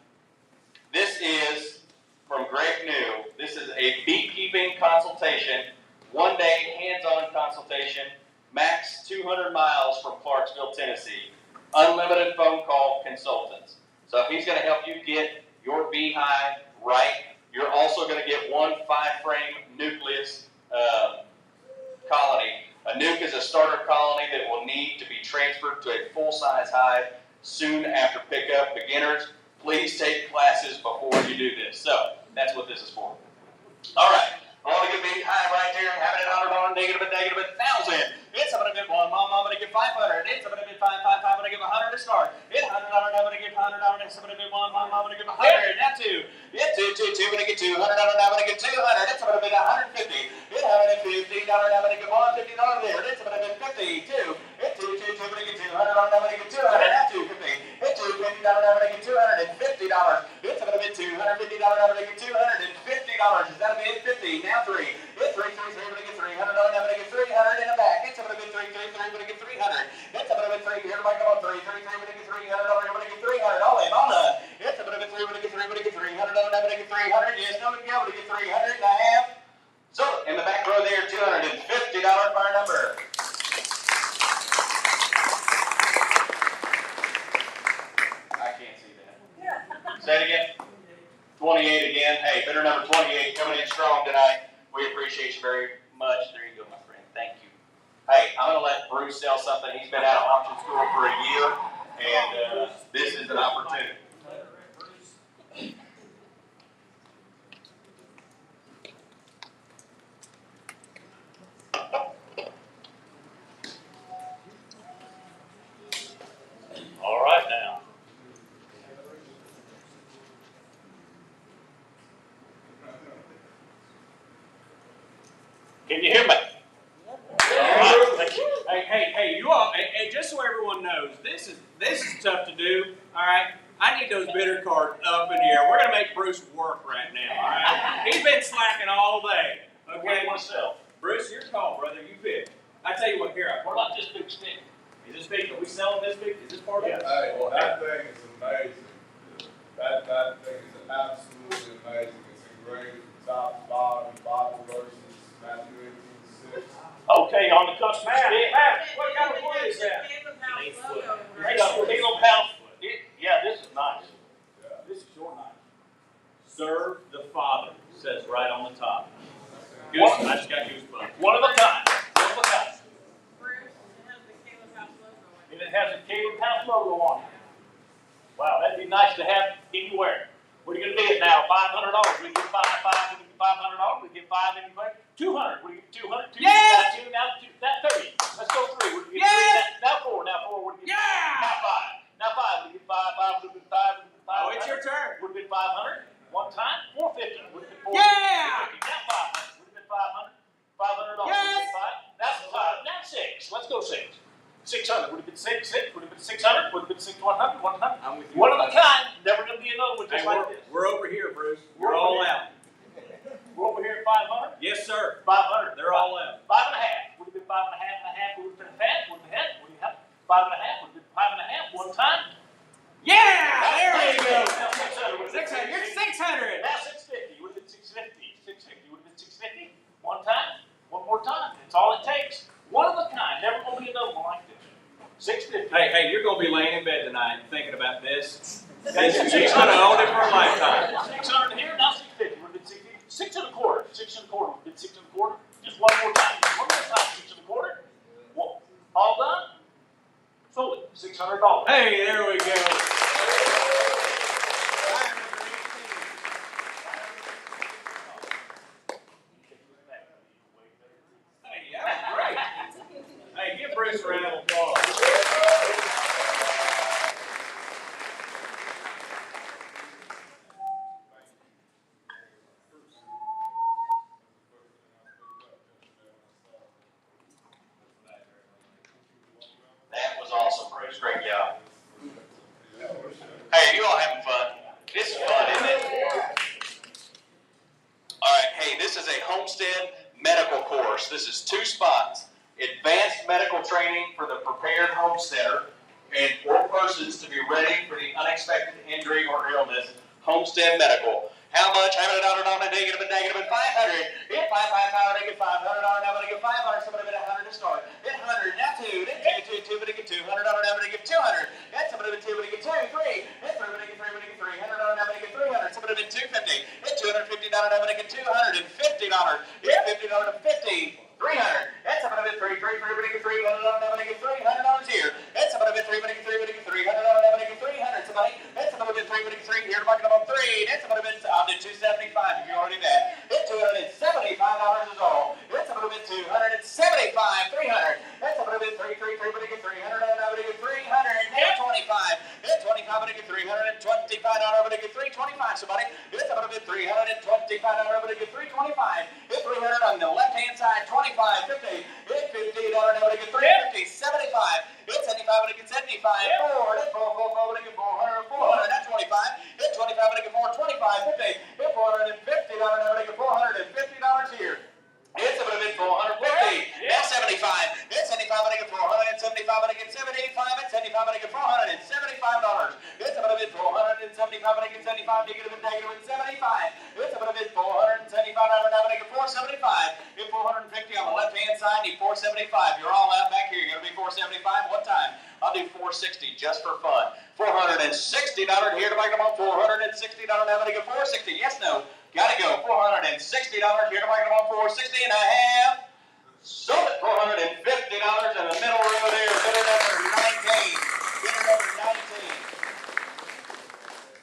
This is from Greg New. This is a beekeeping consultation, one-day hands-on consultation, max 200 miles from Clarksville, Tennessee, unlimited phone call consultants. So if he's going to help you get your beehive right, you're also going to get one 5-frame nucleus colony. A nuke is a starter colony that will need to be transferred to a full-size hive soon after pickup. Beginners, please take classes before you do this. So that's what this is for. All right. I want to get beehive right here, having it $100, negative $1,000. It's a bit one. Mom, I'm going to get 500. It's a bit 5, I'm going to give 100 to start. It's $100, I'm going to give $100. It's a bit one. Mom, I'm going to give 100. Now 2. It's 2, I'm going to get $200. I'm going to get 200. It's a bit 150. It's $150. I'm going to get $150 there. It's a bit 52. It's 2, I'm going to get $200. I'm going to get 200. Now 250. It's $250. I'm going to get $250. It's a bit $250. I'm going to get $250. Is that a bit 50? Now 3. It's 3, I'm going to get $300. I'm going to get 300 in the back. It's a bit 3, I'm going to get 300. It's a bit 3. Here to make them on 3, I'm going to get $300. I'm going to get 300. All in, all done. It's a bit 3, I'm going to get 3, I'm going to get $300. I'm going to get 300. Yes, no, I'm going to get 300 and a half. So in the back row there, $250 fire number. I can't see that. Say it again. 28 again. Hey, bidder number 28 coming in strong tonight. We appreciate you very much. There you go, my friend. Thank you. Hey, I'm going to let Bruce sell something. He's been out of auction school for a year, and this is an opportunity. All right now. Can you hear me? Hey, you all, and just so everyone knows, this is tough to do, all right? I need those bidder cards up in here. We're going to make Bruce work right now, all right? He's been slacking all day. Okay, myself. Bruce, your call, brother. You pick. I tell you what, here, what about this big stick? Is this big? Are we selling this big? Is this part of it? Hey, well, that thing is amazing. That thing is absolutely amazing. It's engraved from top to bottom, Bible verses, Matthew 18:6. Okay, on the custom stick. Matt, what kind of wood is that? They got a Kaleb House. Yeah, this is nice. Yeah. This is your knife. Serve the Father, says right on the top. Goose, I just got goosebumps. One of a kind. One of a kind. Bruce, it has the Kaleb House logo on And it has a Kaleb House logo on it. Wow, that'd be nice to have anywhere. What are you going to bid now? $500. We can get $500. We can get $5 anywhere. 200. We can get 200. Yes! Now 30. Let's go 3. We can get Yes! 3. Now 4. Now 4. We can get Yeah! Now 5. We get 5. We can get 5. We can get 5. Oh, it's your turn. We can get 500. One time. 450. We can get 450. Yeah! Now 500. We can get 500. $500. Yes! That's 5. Now 6. Let's go 6. 600. Would have been 6. Would have been 600. Would have been 100. 100. I'm with you. One of a kind. Never going to be another one just Hey, like this. we're over here, Bruce. We're all out. We're over here at 500. Yes, sir. 500. They're all out. 5.5. Would have been 5.5 and a half. Would have been half. Would have been half. Would have been 5.5. Would have been 5.5. One time. Yeah! thinking about this. She's gonna own it for a lifetime. 600 here, now 650. We're at 650. 6 and a quarter. 6 and a quarter. We did 6 and a quarter. Just one more time. One more time. 6 and a quarter. Well, all done. Sold it. $600. Hey, there we go. Hey, yeah, great. Hey, give Bruce a round of applause. That was awesome, Bruce. Great job. Hey, are you all having fun? This is fun, isn't it? All right. Hey, this is a homestead medical course. This is 2 spots. Advanced medical training for the prepared homesteader and for persons to be ready for the unexpected injury or illness. Homestead medical. How much? $100, negative, $500. Hit 5, negative $500, now I'm going to get 500, somebody bid 100 to start. Hit 100, now 2, then 2, but I get $200, now I'm going to get 200. That's somebody bid 2, but I get 2, 3. Hit 3, but I get 3, but I get $300, now I'm going to get 300. Somebody bid 250. Hit $250, now I'm going to get $250. Hit $50 to 50. 300. That's somebody bid 3, but I get $300, now I'm going to get $300 here. That's somebody bid 3, but I get 3, but I get $300, now I'm going to get 300. Somebody. That's somebody bid 3, but I get 3. Here to bucket up on 3. That's somebody bid. I'll do 275 if you already that. Hit $275 is all. That's somebody bid 275. 300. That's somebody bid 3, but I get 300, now I'm going to get 300. Now 25. Hit 25, but I get $325, but I get 325. Somebody. Hit somebody bid $325, but I get 325. Hit 300 on the left hand side. 25, 50. Hit $50, now I get 350. 75. Hit 75, but I get 75. 4. Hit 4, but I get 400. 400. That's 25. Hit 25, but I get 425. 50. Hit $450, now I get $450 here. Hit somebody bid 450. That's 75. Hit 75, but I get 475, but I get 75. Hit 75, but I get $475. Hit somebody bid 475, but I get 75. Negative, 75. Hit somebody bid $475, now I get 475. Hit 450 on the left hand side. Need 475. You're all out back here. You're gonna be 475. What time? I'll do 460 just for fun. $460 here to make them on $460. Now I'm gonna get 460. Yes, no. Gotta go. $460 here to make them on 460 and a half. Sold it. $450 in the middle row there. Bidder number 19. Bidder number 19.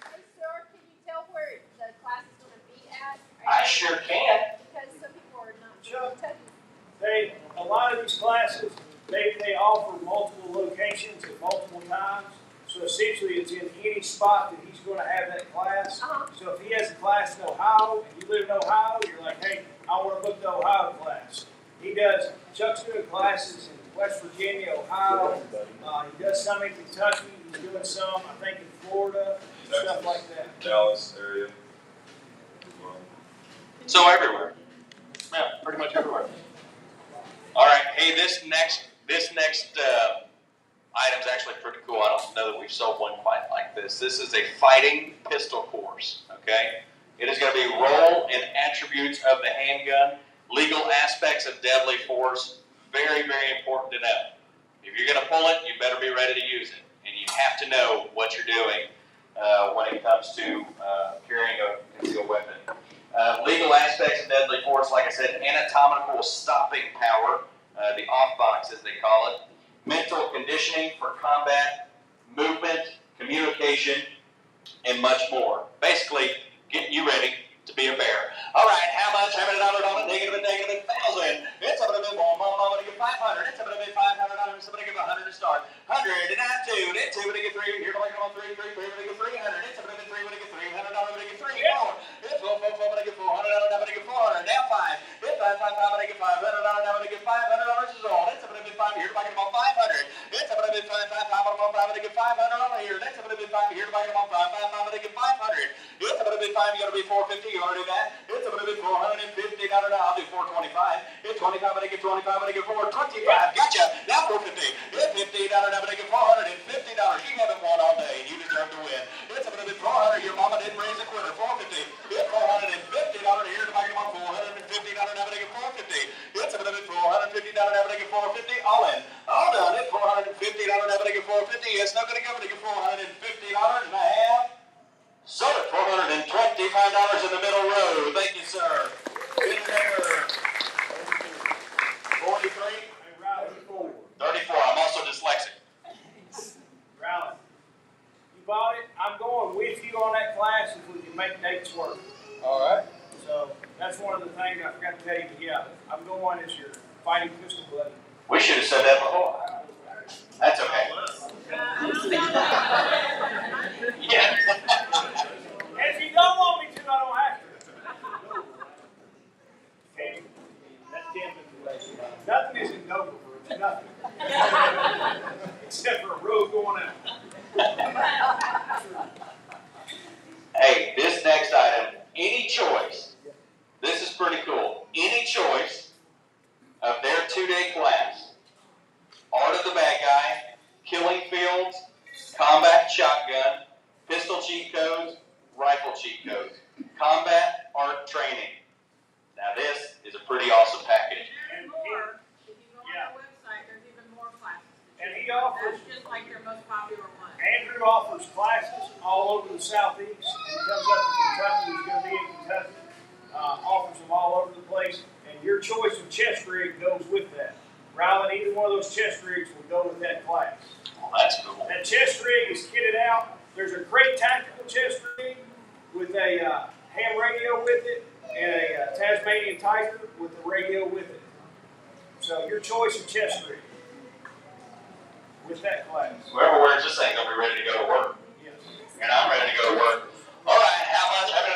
Hey, sir, can you tell where the class is going to be at? I sure can. Because some people are not Sure. taking. A lot of these classes, they offer multiple locations at multiple times. So essentially, it's in any spot that he's going to have that class. Uh-huh. So if he has a class in Ohio and you live in Ohio, you're like, hey, I want to book the Ohio class. He does. Chuck's doing classes in West Virginia, Ohio. He does some in Kentucky. He's doing some, I think, in Florida, stuff like that. Dallas area. So everywhere. Yeah, pretty much everywhere. All right. Hey, this next item's actually pretty cool. I don't know that we've sold one quite like this. This is a fighting pistol course. Okay. It is going to be role and attributes of the handgun, legal aspects of deadly force. Very, very important to know. If you're going to pull it, you better be ready to use it, and you have to know what you're doing when it comes to carrying a concealed weapon. Legal aspects of deadly force, like I said, anatomical stopping power, the off box as they call it, mental conditioning for combat, movement, communication, and much more. Basically, getting you ready to be a bear. All right, how much? $100 on it, negative, 1,000. It's up to the more, to get 500. It's up to the $500. Somebody give 100 to start. 100, and I 2, then 2, to get 3. Here, like on 3, 3, 3, to get 300. It's up to the 3, to get $300, to get 3, 4. It's 4, to get $400, now to get 400. Now 5. It's 5, to get $500, now to get $500 is all. It's up to the 5 here, to make them on 500. It's up to the 5, to get $500 here. That's up to the 5 here, to make them on 5, to get 500. It's up to the 5, you got to be 450. You already do that. It's up to the 450. I'll do 425. It's 25, but I get 25, but I get 425. Gotcha. Now 450. It's $50, but I get $450. You haven't won all day, and you deserve to win. It's up to the 400. Your mama didn't raise a quitter. 450. It's $450 here to make them on $450. Now but I get 450. It's up to the $450. Now but I get 450. All in. All done. It's $450. Now but I get 450. It's not going to go, but I get $450. about it. I'm going with you on that class if we can make dates work. All right. So that's one of the things I forgot to tell you. But yeah, I'm going as your fighting pistol buddy. We should have said that before. That's okay. Yeah. If you don't want me to, I don't have to. Okay. That's camping. Nothing is in Dover. Nothing. Except for a road going out. Hey, this next item, any choice, this is pretty cool. Any choice of their 2-day class, Art of the Bad Guy, Killing Fields, Combat Shotgun, Pistol Cheat Codes, Rifle Cheat Codes, Combat Art Training. Now this is a pretty awesome package. There's more. If you go on our website, there's even more classes. And he offers, That's just like their most popular one. Andrew offers classes all over the southeast. He comes up to Kentucky, he's going to be in Kentucky. Offers them all over the place. And your choice of chest rig goes with that. Rylan, either one of those chest rigs will go with that class. Well, that's cool. That chest rig is kitted out. There's a great tactical chest rig with a ham radio with it and a Tasmanian Tiger with the radio with it. So your choice of chest rig with that class. Whoever wears this thing gonna be ready to go to work. Yes. And I'm ready to go to work. All right, how much? $100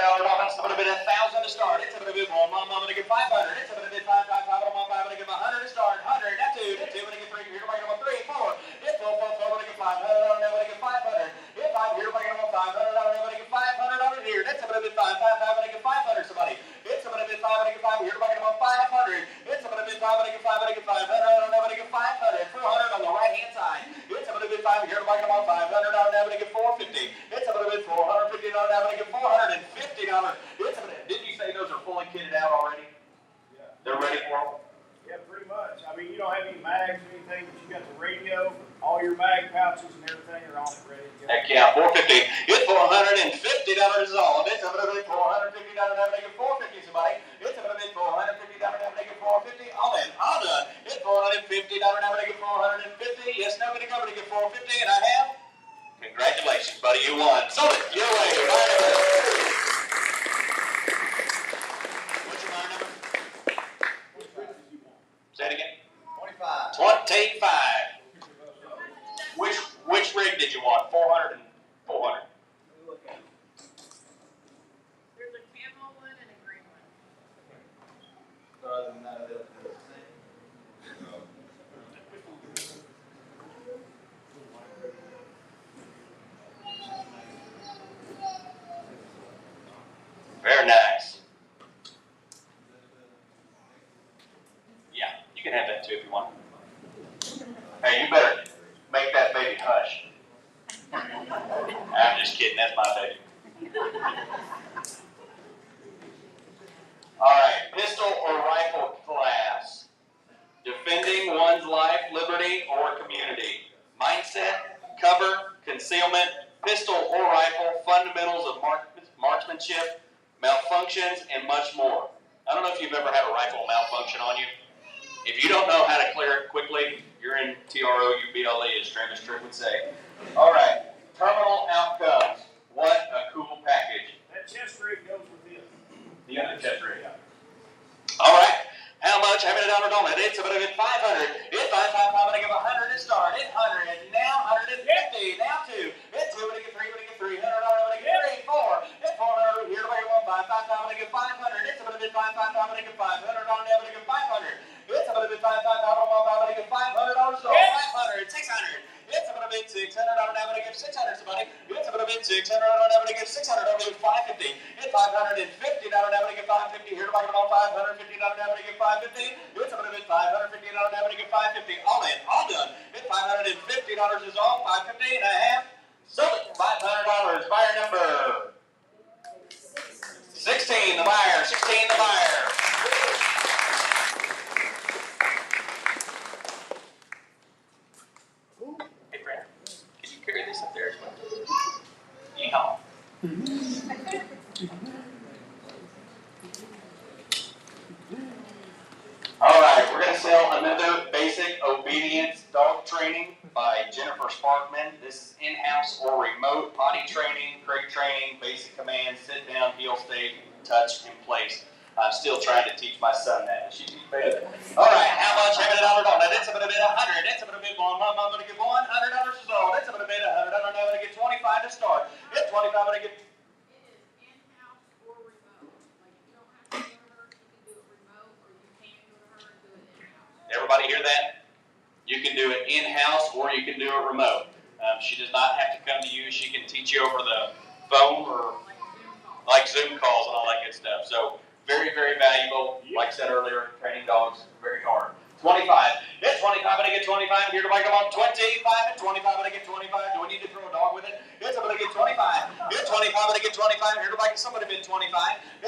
it's gonna be 1,000 to start. It's gonna be one. I'm gonna get 500. It's gonna be 5. I'm gonna get 100 to start. 100. That's 2. That's 2. I'm gonna get 3. Here, I'm gonna get 3, 4. It's 4. I'm gonna get 500. I'm gonna get 500. It's 5. Here, I'm gonna get 500. I'm gonna get 500 here. That's gonna be 5. I'm gonna get 500. Somebody. It's gonna be 5. I'm gonna get 5. Here, I'm gonna get 500. It's gonna be 5. I'm gonna get 5. I'm gonna get 500. I'm gonna get 500. 400 on the right hand side. It's gonna be 5. Here, I'm gonna get 500. I'm gonna get 450. It's gonna be 450. I'm gonna get 450. Didn't you say those are fully kitted out already? Yeah. They're ready for them? Yeah, pretty much. I mean, you don't have any mags or anything, but you got the radio, all your mag pouches and everything are on it ready to go. Heck yeah, 450. It's $450 is all. It's gonna be $450. I'm gonna get 450. Somebody. It's gonna be $450. I'm gonna get 450. All in. All done. It's $450. I'm gonna get 450. Yes, no, I'm gonna get 450, and I have. Congratulations, buddy. You won. Sold it. Your way. What's your line number? Say it again. 25. 25. Which rig did you want? 400 and 400. There's a camo one and a green one. Other than that, they'll do the same. Very nice. Yeah, you can have that too if you want. Hey, you better make that baby hush. I'm just kidding, that's my baby. Alright, pistol or rifle class. Defending one's life, liberty, or community. Mindset, cover, concealment, pistol or rifle, fundamentals of marksmanship, malfunctions, and much more. I don't know if you've ever had a rifle malfunction on you. If you don't know how to clear it quickly, you're in TROUBLE, as Travis Trick would say. All right, terminal outcomes. What a cool package. That chest rig goes with it. The other chest rig. All right, how much? How many dollars on it? It's about 500. It's 5. I'm going to give 100 to start. It's 100. Now 150. Now 2. It's 2. I'm going to get 3. I'm going to get 300. I'm going to get 3. 4. It's 400. Here, I'm going to get 5. I'm going to get 500. It's about 5. I'm going to get 500. I'm going to get 500. It's about 5. I'm going to get $500. So 500. 600. It's about 600. I'm going to give 600. Somebody. It's about 600. I'm going to give 600. I'm going to give 550. It's $550. I'm going to give 550. Here, I'm going to get 550. I'm going to give 550. It's about 550. I'm going to give 550. All in. All done. It's $550 is all. 550 and a half. Sold it. $500. Buyer number 16. The buyer. 16. The buyer. Hey, Brad. Can you carry this up there as well? Yeehaw. All right, we're going to sell another basic obedience dog training by Jennifer Sparkman. This is in-house or remote potty training, basic commands, sit down, heel, stay, touch, in place. I'm still trying to teach my son that. All right, how much? How many dollars on that? It's about a bit 100. It's about a bit more. I'm going to get $100 is all. It's about a bit $100. I'm going to get 25 to start. It's 25. I'm going to get. It is in-house or remote. Like, you don't have to go to her, you can do it remote, or you can go to her and do it in-house. Everybody hear that? You can do it in-house or you can do it remote. She does not have to come to you. She can teach you over the phone or like Zoom calls and all that good stuff. So very, very valuable. Like I said earlier, training dogs very hard. 25. It's 25. I'm going to get 25. Here to come on 25 and 25. I'm going to get 25. Do I need to throw a dog with it? It's I'm going to get 25. It's 25. I'm going to get 25. Here to come somebody bid 25.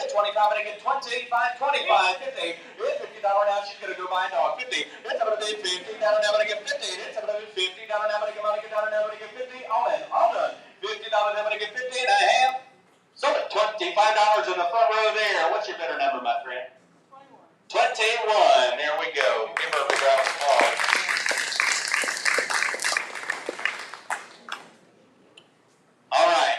It's 25. I'm going to get 25. 25. 50. It's $50 now. She's going to go buy a dog. 50. It's I'm going to bid 50. Now I'm going to get 50. It's I'm going to bid 50. Now I'm going to get money. Now I'm going to get 50. All in. All done. $50. I'm going to get 50 and a half. So $25 in the front row there. What's your better number, my friend? 21. There we go. Give her a big round of applause. All right.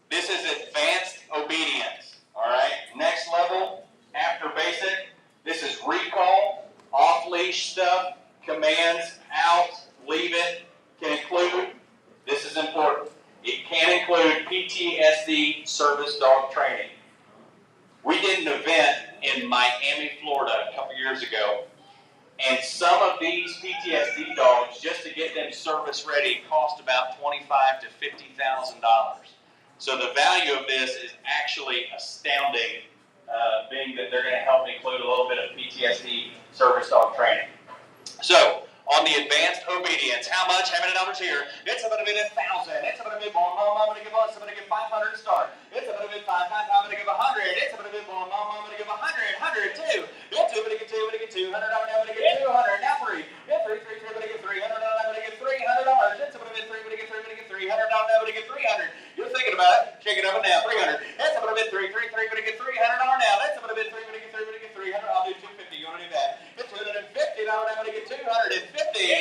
This is advanced obedience. All right. Next level after basic. This is recall, off-leash stuff, commands, out, leave it, can include. This is important. It can include PTSD service dog training. We did an event in Miami, Florida a couple years ago, and some of these PTSD dogs, just to get them service ready, cost about $25,000 to $50,000. So the value of this is actually astounding, being that they're going to help include a little bit of PTSD service dog training. So, on the advanced obedience, how much? How many dollars here? It's about a bit 1,000. It's about a bit more. Mom, I'm going to give us. I'm going to give 500 to start. It's about a bit 5. I'm going to give 100. It's about a bit more. Mom, I'm going to give 100. 100 too. It's 2. I'm going to get 2. I'm going to get 200. I'm going to get 200. Now 3. It's 3. 3. 3. I'm going to get 300. I'm going to get $300. It's about a bit 3. I'm going to get 3. I'm going to get $300. I'm going to get 300. You're thinking about it. Shake it up and down. 300. It's about a bit 3. 3. 3. I'm going to get $300 now. That's about a bit 3. I'm going to get 3. I'm going to get 300. I'll do 250. You want to do that? It's $250. I'm going to get 250.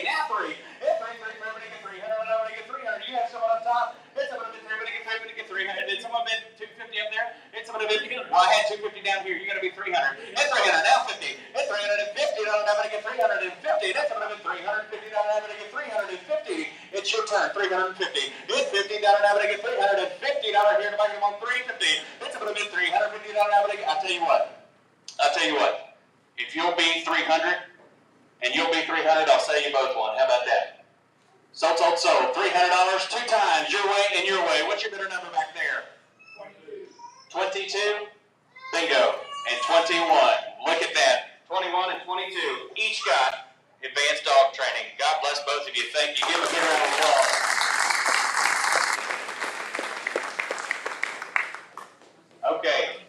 Now 3. It's 3. 3. 3. I'm going to get 300. I'm going to get 300. You have someone on top. It's about a bit 3. I'm going to get 3. I'm going to get 300. Did someone bid 250 up there? It's about a bit. Well, I had 250 down here. You're going to be 300. It's 300. Now 50. It's 350. I'm going to get 350. That's about a bit 350. I'm going to get 350. It's your turn. 350. It's 50. I'm going to get $350 here to make them on 350. It's about a bit $350. I'll tell you what. If you'll be 300 and you'll be 300, I'll sell you both one. How about that? Sold. $300 2 times, your way and your way. What's your bidder number back there? 22. Bingo. And 21. Look at that. 21 and 22. Each got advanced dog training. God bless both of you. Thank you. Give a big round of applause. Okay.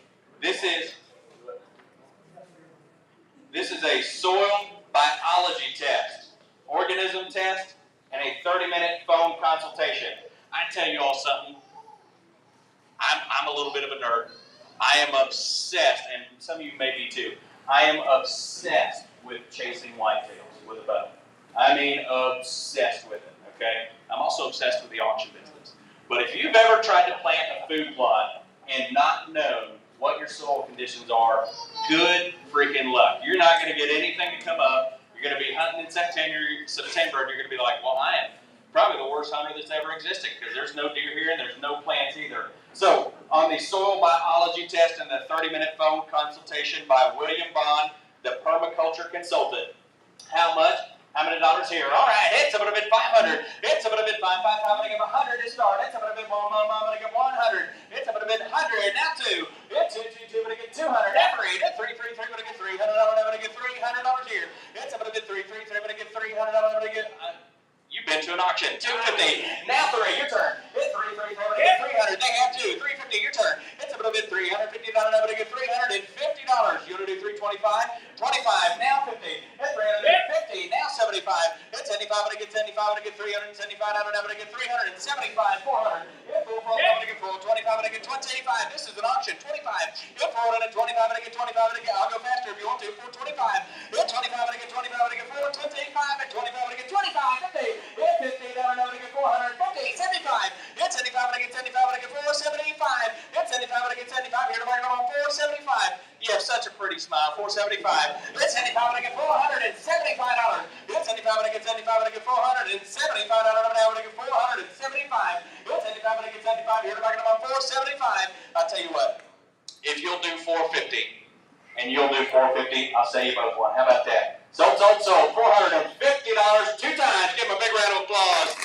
This is a soil biology test, organism test, and a 30-minute phone consultation. I tell you all something. I'm a little bit of a nerd. I am obsessed, and some of you may be too. I am obsessed with chasing whitetails with a bow. I mean, obsessed with it, okay? I'm also obsessed with the auction business. But if you've ever tried to plant a food plot and not known what your soil conditions are, good freaking luck. You're not going to get anything to come up. You're going to be hunting in September, and you're going to be like, well, I am probably the worst hunter that's ever existed because there's no deer here and there's no plants either. So, on the soil biology test and the 30-minute phone consultation by William Bond, the permaculture consultant, how much? How many dollars here? All right, it's about a bit 500. It's about a bit 5. I'm going to give 100 to start. It's about a bit more. I'm going to give 100. It's about a bit 100. Now 2. It's 2. I'm going to get 200. Now 3. It's 3. I'm going to get $300. I'm going to get $300 here. It's about a bit 3. I'm going to get $300. I'm going to get. You've been to an auction. 250. Now 3. Your turn. It's 3. I'm going to get 300. They have 2. 350. Your turn. It's about a bit 350. I'm going to get $350. You want to do 325? 25. Now 50. It's 350. Now 75. It's 75. I'm going to get 75. I'm going to get 375. I'm going to get 375. 400. It's 4. I'm going to get 4. 25. I'm going to get 25. This is an auction. 25. It's 425. I'm going to get 25. I'll go faster if you want to. 425. It's 25. I'm going to get 25. I'm going to get 425. At 25. I'm going to get 25. 50. It's 50. I'm going to get 450. 75. It's 75. I'm going to get 75. I'm going to get 475. bargain them on $475. I'll tell you what, if you'll do $450 and you'll do $450, I'll sell you both one. How about that? Sold, $450 2 times. Give them a big round of applause.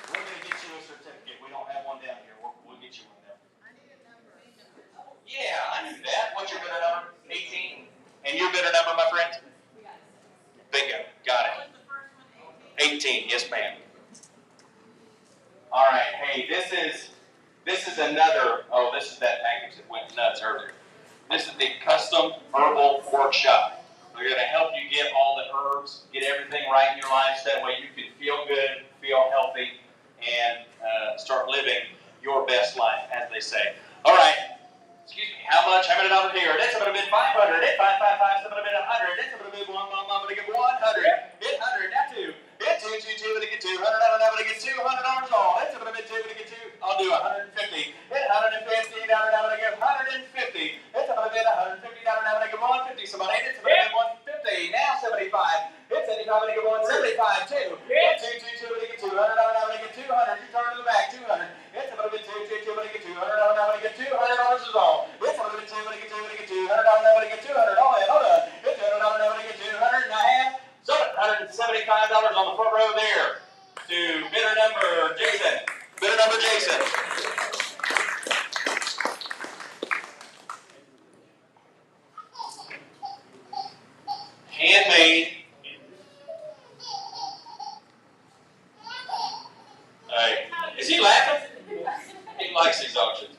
We're going to get you a certificate. We don't have one down here. We'll get you one down. Yeah, I knew that. What's your bidder number? 18. And your bidder number, my friend? Bingo. Got it. 18. Yes, ma'am. All right. Hey, this is another. Oh, this is that package that went nuts earlier. This is the custom herbal workshop. We're going to help you get all the herbs, get everything right in your life, so that way you can feel good, feel healthy, and start living your best life, as they say. All right. Excuse me. How much? How many dollars here? That's going to be 500. It's 555. It's going to be 100. It's going to be one. I'm going to get 100. It's 100. That's 2. It's 2. I'm going to get $200. I'm going to get $200 all. It's going to be 2. I'm going to get 2. I'll do 150. It's 150. I'm going to get 150. It's going to be $150. I'm going to get 150. Somebody, it's going to be 150. Now 75. It's 75. I'm going to get 175 too. It's 2. I'm going to get $200. I'm going to get 200. You turn to the back. 200. It's going to be 2. I'm going to get $200. I'm going to get $200 is all. It's going to be 2. I'm going to get $200. I'm going to get $200. Hold on. It's $200. I'm going to get 200 and a half. So $175 on the front row there to bidder number Jason. Bidder number Jason. Handmade. Hey, is he laughing? He likes these auctions.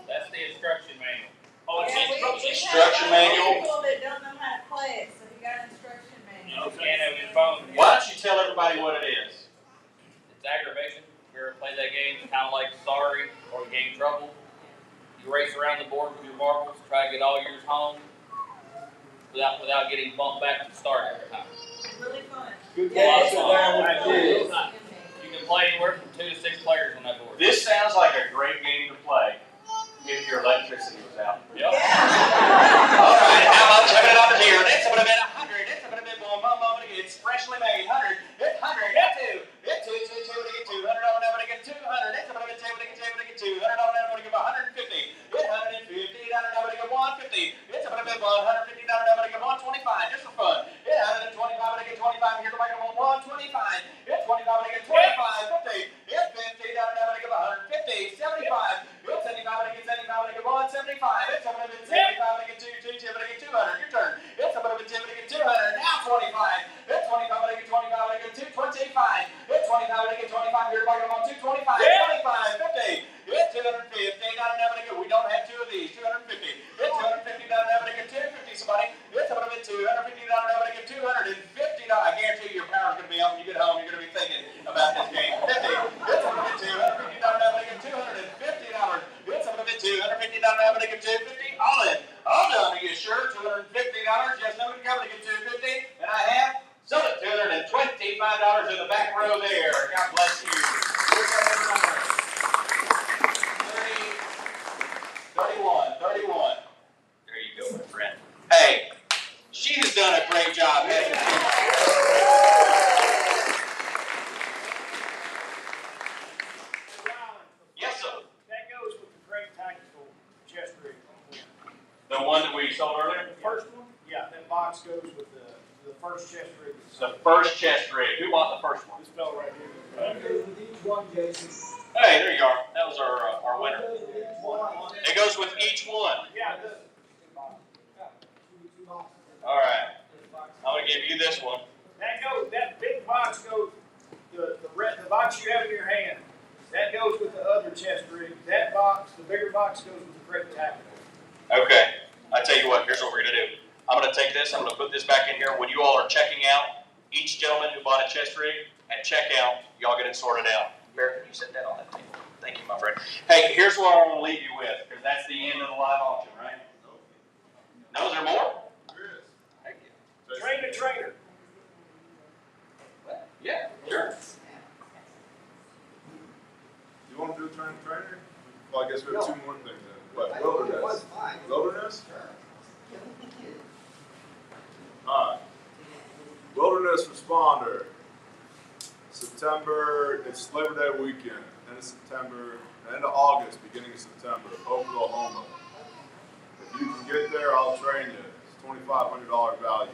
That's the instruction manual. Oh, it's Yeah, Instruction manual. People that don't know how to play it, so you got an instruction manual. You can't have your phone. Why don't you tell everybody what it is? It's aggravation. If you ever played that game, it's kind of like Sorry or Game Trouble. You race around the board with your marbles, try to get all yours home without getting bumped back to the start every time. It's really fun. Good Yeah, call. it's Sit fun. down with the kids. You can play anywhere from 2 to 6 players on that board. This sounds like a great game to play if your electricity was out. Yep. All right, how much? How many dollars here? It's going to be 100. It's going to be it's freshly made. 100. It's 100. It's 2. It's 2. I'm going to get $200. I'm going to get 200. It's going to be 2. I'm going to get $200. I'm going to give 150. It's 150. I'm going to get 150. It's going to be $150. I'm going to get 125 just for fun. It's 125. I'm going to get 25. Here's the microphone. 125. It's 25. I'm going to get 25. 50. It's 50. I'm going to give 150. 75. It's 75. I'm going to get 75. I'm going to get 175. It's 75. I'm going to get 2. I'm going to get 200. Your turn. It's 75. I'm going to get 200. Now 25. It's 25. I'm going to get 25. I'm going to get 225. It's 25. I'm going to get 25. Here's the microphone. 225. 25. 50. It's 250. I'm going to get. We don't have 2 of these. 250. It's 250. I'm going to get 250. Somebody. It's going to be 250. I'm going to get $250. I guarantee your power's going to be on when you get home. You're going to be thinking about this game. 50. It's going to be $250. I'm going to get $250. It's going to be $250. I'm going to get $250. All in. All done. Are you sure? $250. Yes, no, we're going to get $250. And I have sold it. $225 in the back row there. God bless you. Here's our number. 31. There you go, my friend. Hey, she has done a great job, hasn't she? Yes, sir. That goes with the great tactical chest rig. The one that we sold earlier? The first one? Yeah, that box goes with the first chest rig. The first chest rig. Who bought the first one? This fella right here. That goes with each one, Jason. Hey, there you are. That was our winner. That goes with each one. It goes with each one. Yeah, it does. Two boxes. All right. I'm going to give you this one. That big box goes, the box you have in your hand, that goes with the other chest rig. That box, the bigger box goes with the great tactical. Okay. I tell you what, here's what we're going to do. I'm going to take this, I'm going to put this back in here. When you all are checking out, each gentleman who bought a chest rig, at checkout, y'all get it sorted out. Bear, can you set that on that table? Thank you, my friend. Hey, here's what I want to leave you with, because that's the end of the live auction, right? No, is there more? There is. Thank you. Train the trainer. Yeah, sure. You want to do trainer? Well, I guess we have 2 more things then. What? It Wilderness. was fine. Wilderness? Alright. Wilderness first responder. September, it's Labor Day weekend, end of September, end of August, beginning of September, Oklahoma. If you can get there, I'll train you. It's $2,500 value.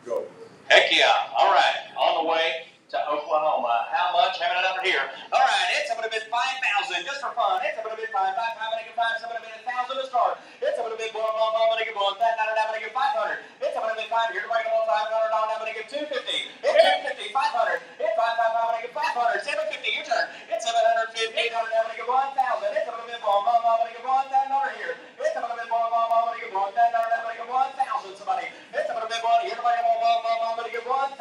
Go. Heck yeah. All right. On the way to Oklahoma. How much? Having it over here. All right. It's going to be 5,000 just for fun. It's going to be 5, 5, 5, I'm going to get 5, 7, 1,000 to start. It's going to be 1, 1, 1, I'm going to get 1, that, I'm going to get 500. It's going to be 5, here's going to get 500, I'm going to get 250. It's 250, 500. It's 5, 5, I'm going to get 500. 750, your turn. It's 750, 800, I'm going to get 1,000. It's going to be 1, 1, I'm going to get 1, that, over here. It's going to be 1, 1, I'm going to get 1, that, I'm going to get 1,000. Somebody. It's going to be 1, here's going to get 1, 1, I'm going to get $1,000.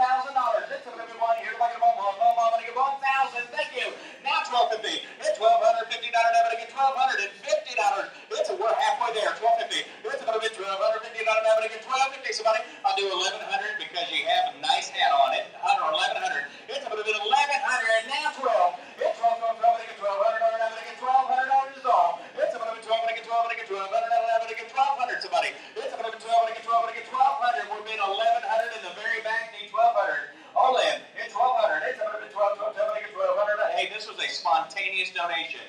It's going to be 1, here's going to get 1, 1, I'm going to get 1,000. Thank you. Now 1,250. It's $1,250. I'm going to get $1,250. We're halfway there. 1,250. It's going to be $1,250. I'm going to get 1,250. Somebody, I'll do 1,100 because you have a nice hat on it. 1,100. It's going to be 1,100. Now 12. It's 12. I'm going to get 1,200. I'm going to get $1,200 is all. It's going to be 12. I'm going to get 12. I'm going to get 1,200. I'm going to get 1,200. Somebody. It's going to be 12. I'm going to get 12. I'm going to get 1,200. We're being 1,100 in the very back. Need 1,200. All in. It's 1,200. It's going to be 12. 12. I'm going to get 1,200. Hey, this was a spontaneous donation.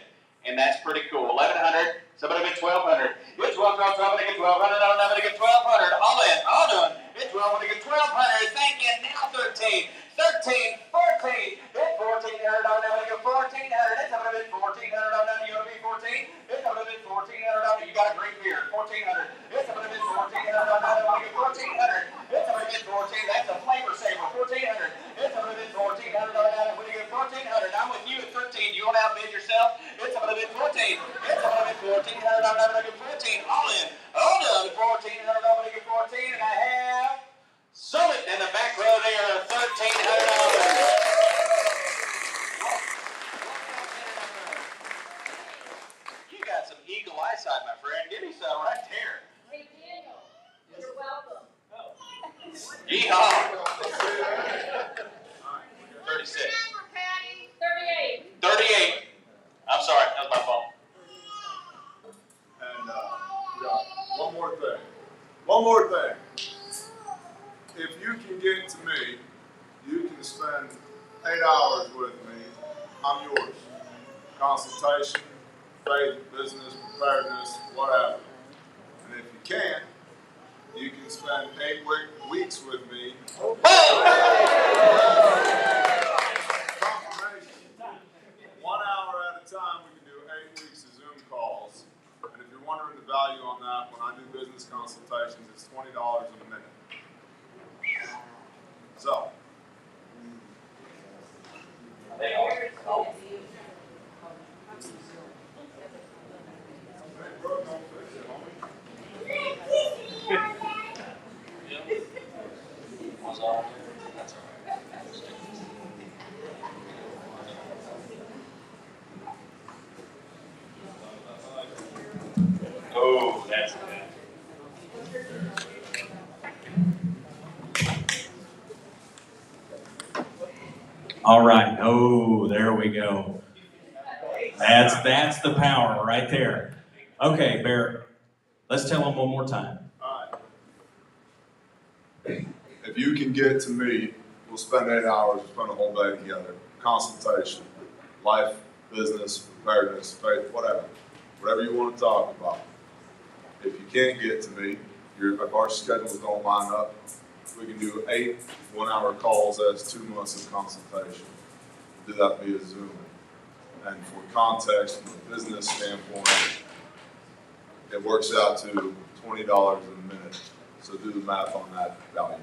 And that's pretty cool. 1,100. Somebody get 1,200. It's 12, 12, 12. I'm going to get 1,200. I'm going to get 1,200. All in. All done. It's 12. I'm going to get 1,200. Thank you. Now 13. 13. 14. It's 1,400. I'm going to get 1,400. It's going to be 1,400. I'm going to be 14. It's going to be 1,400. You got a great beard. 1,400. It's going to be 1,400. I'm going to get 1,400. It's going to be 14. That's a flavor saver. 1,400. It's going to be 1,400. I'm going to get 1,400. I'm with you at 13. You want to outbid yourself? It's going to be 14. It's going to be 1,400. I'm going to get 14. All in. All done. 1,400. I'm going to get 14. And I have Summit in the back row there. $1,300. You got some eagle eyesight, my friend. Give me some right there. Hey, Daniel, you're welcome. Yeehaw. 36. 38. 38. I'm sorry, that was my fault. And yeah, one more thing. One more thing. If you can get to me, you can spend 8 hours with me. I'm yours. Consultation, faith, business, preparedness, whatever. And if you can't, you can spend 8 weeks with me. Confirmation. 1 hour at a time, we can do 8 weeks of Zoom calls. And if you're wondering the value on that, when I do business consultations, it's $20 a minute. So. Oh, that's good. All right. Oh, there we go. That's the power right there. Okay, Bear. Let's tell them one more time. All right. If you can get to me, we'll spend 8 hours, we'll spend a whole day together. Consultation, life, business, preparedness, faith, whatever. Whatever you want to talk about. If you can't get to me, if our schedules don't line up, we can do 8 one-hour calls. That's 2 months of consultation. Do that via Zoom. And for context, from a business standpoint, it works out to $20 a minute. So do the math on that value.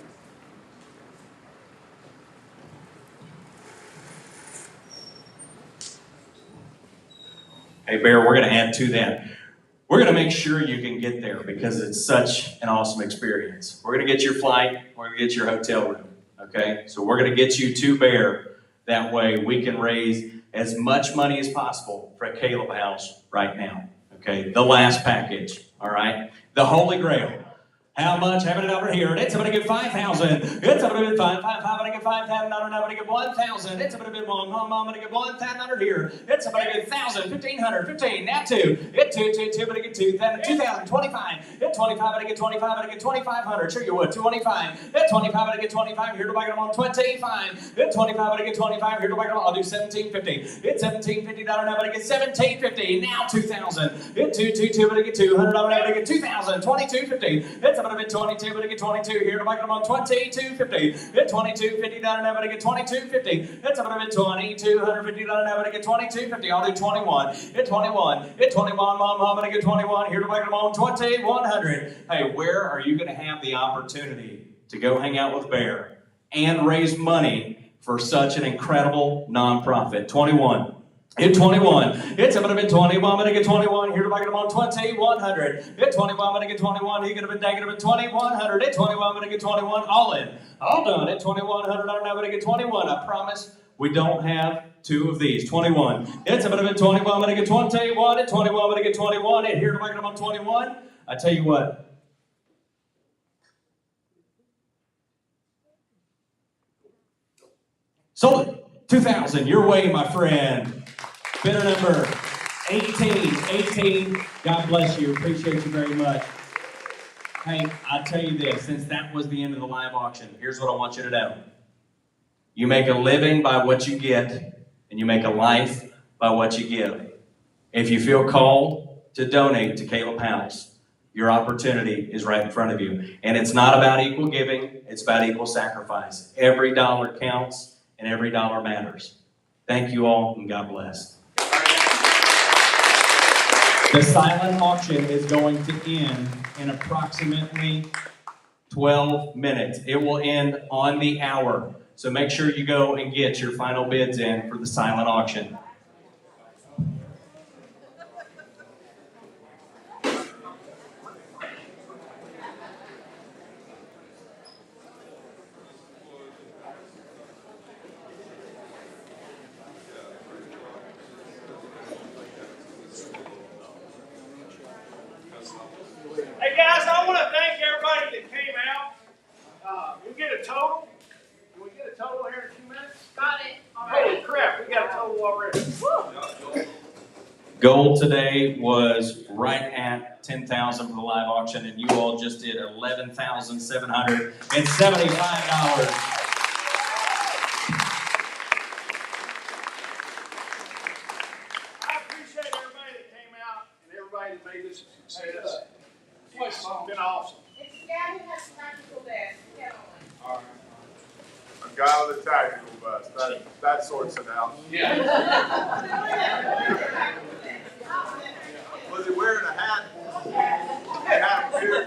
Hey, Bear, we're going to add to that. We're going to make sure you can get there because it's such an awesome experience. We're going to get your flight. We're going to get your hotel room. Okay? So we're going to get you to Bear. That way we can raise as much money as possible for Kaleb House right now. Okay? The last package. All right? The Holy Grail. How much? Having it over here. It's about to get 5,000. It's about to get 5,500. I'm going to get 5,000. I'm going to get 1,000. It's about to get one. I'm going to get 1,000 here. It's about to get 1,000, 1,500, 15. Now 2. It's 2, 2, 2. About to get 2,000, 2,000, 25. It's 25. About to get 25. About to get 2,500. Sure you would. 25. It's 25. About to get 25. Here to back them on 25. It's 25. About to get 25. Here to back them on. I'll do 1750. It's 1750. Now about to get 1750. Now 2,000. It's 2, 2, 2. About to get 200. I'm about to get 2,000. 2250. It's about to get 22, but I get 22 here to make them on 2250. It's 2250 down and now, but I get 2250. It's about to get 2250 down and now, but I get 2250. I'll do 21. It's 21. It's 21, mom, I'm gonna get 21 here to make them on 2100. Hey, where are you gonna have the opportunity to go hang out with Bear and raise money for such an incredible nonprofit? 21. It's 21. It's about to be 21. I'm going to get 21. Here to make them on 2,100. It's 21. I'm going to get 21. He's going to be negative at 2,100. It's 21. I'm going to get 21. All in. All done. It's 2,100. I'm going to get 21. I promise we don't have 2 of these. 21. It's about to be 21. I'm going to get 21. It's 21. I'm going to get 21. And here to make them on 21. I tell you what. Sold it. 2,000. Your way, my friend. Bidder number 18. God bless you. Appreciate you very much. Hey, I'll tell you this, since that was the end of the live auction, here's what I want you to know. You make a living by what you get, and you make a life by what you give. If you feel called to donate to Kaleb House, your opportunity is right in front of you. And it's not about equal giving, it's about equal sacrifice. Every dollar counts, and every dollar matters. Thank you all, and God bless. The silent auction is going to end in approximately 12 minutes. It will end on the hour. So make sure you go and get your final bids in for the silent auction. Hey guys, I want to thank everybody that came out. We get a total. Can we get a total here in a few minutes? Got it. Holy crap, we got a total already. Gold today was right at 10,000 for the live auction, and you all just did $11,775. I appreciate everybody that came out and everybody that made this a success. It's been awesome. It's the guy who has the practical desk. Get on it. A guy with a tactical vest. That sorts it out. Was he wearing a hat? Hat here.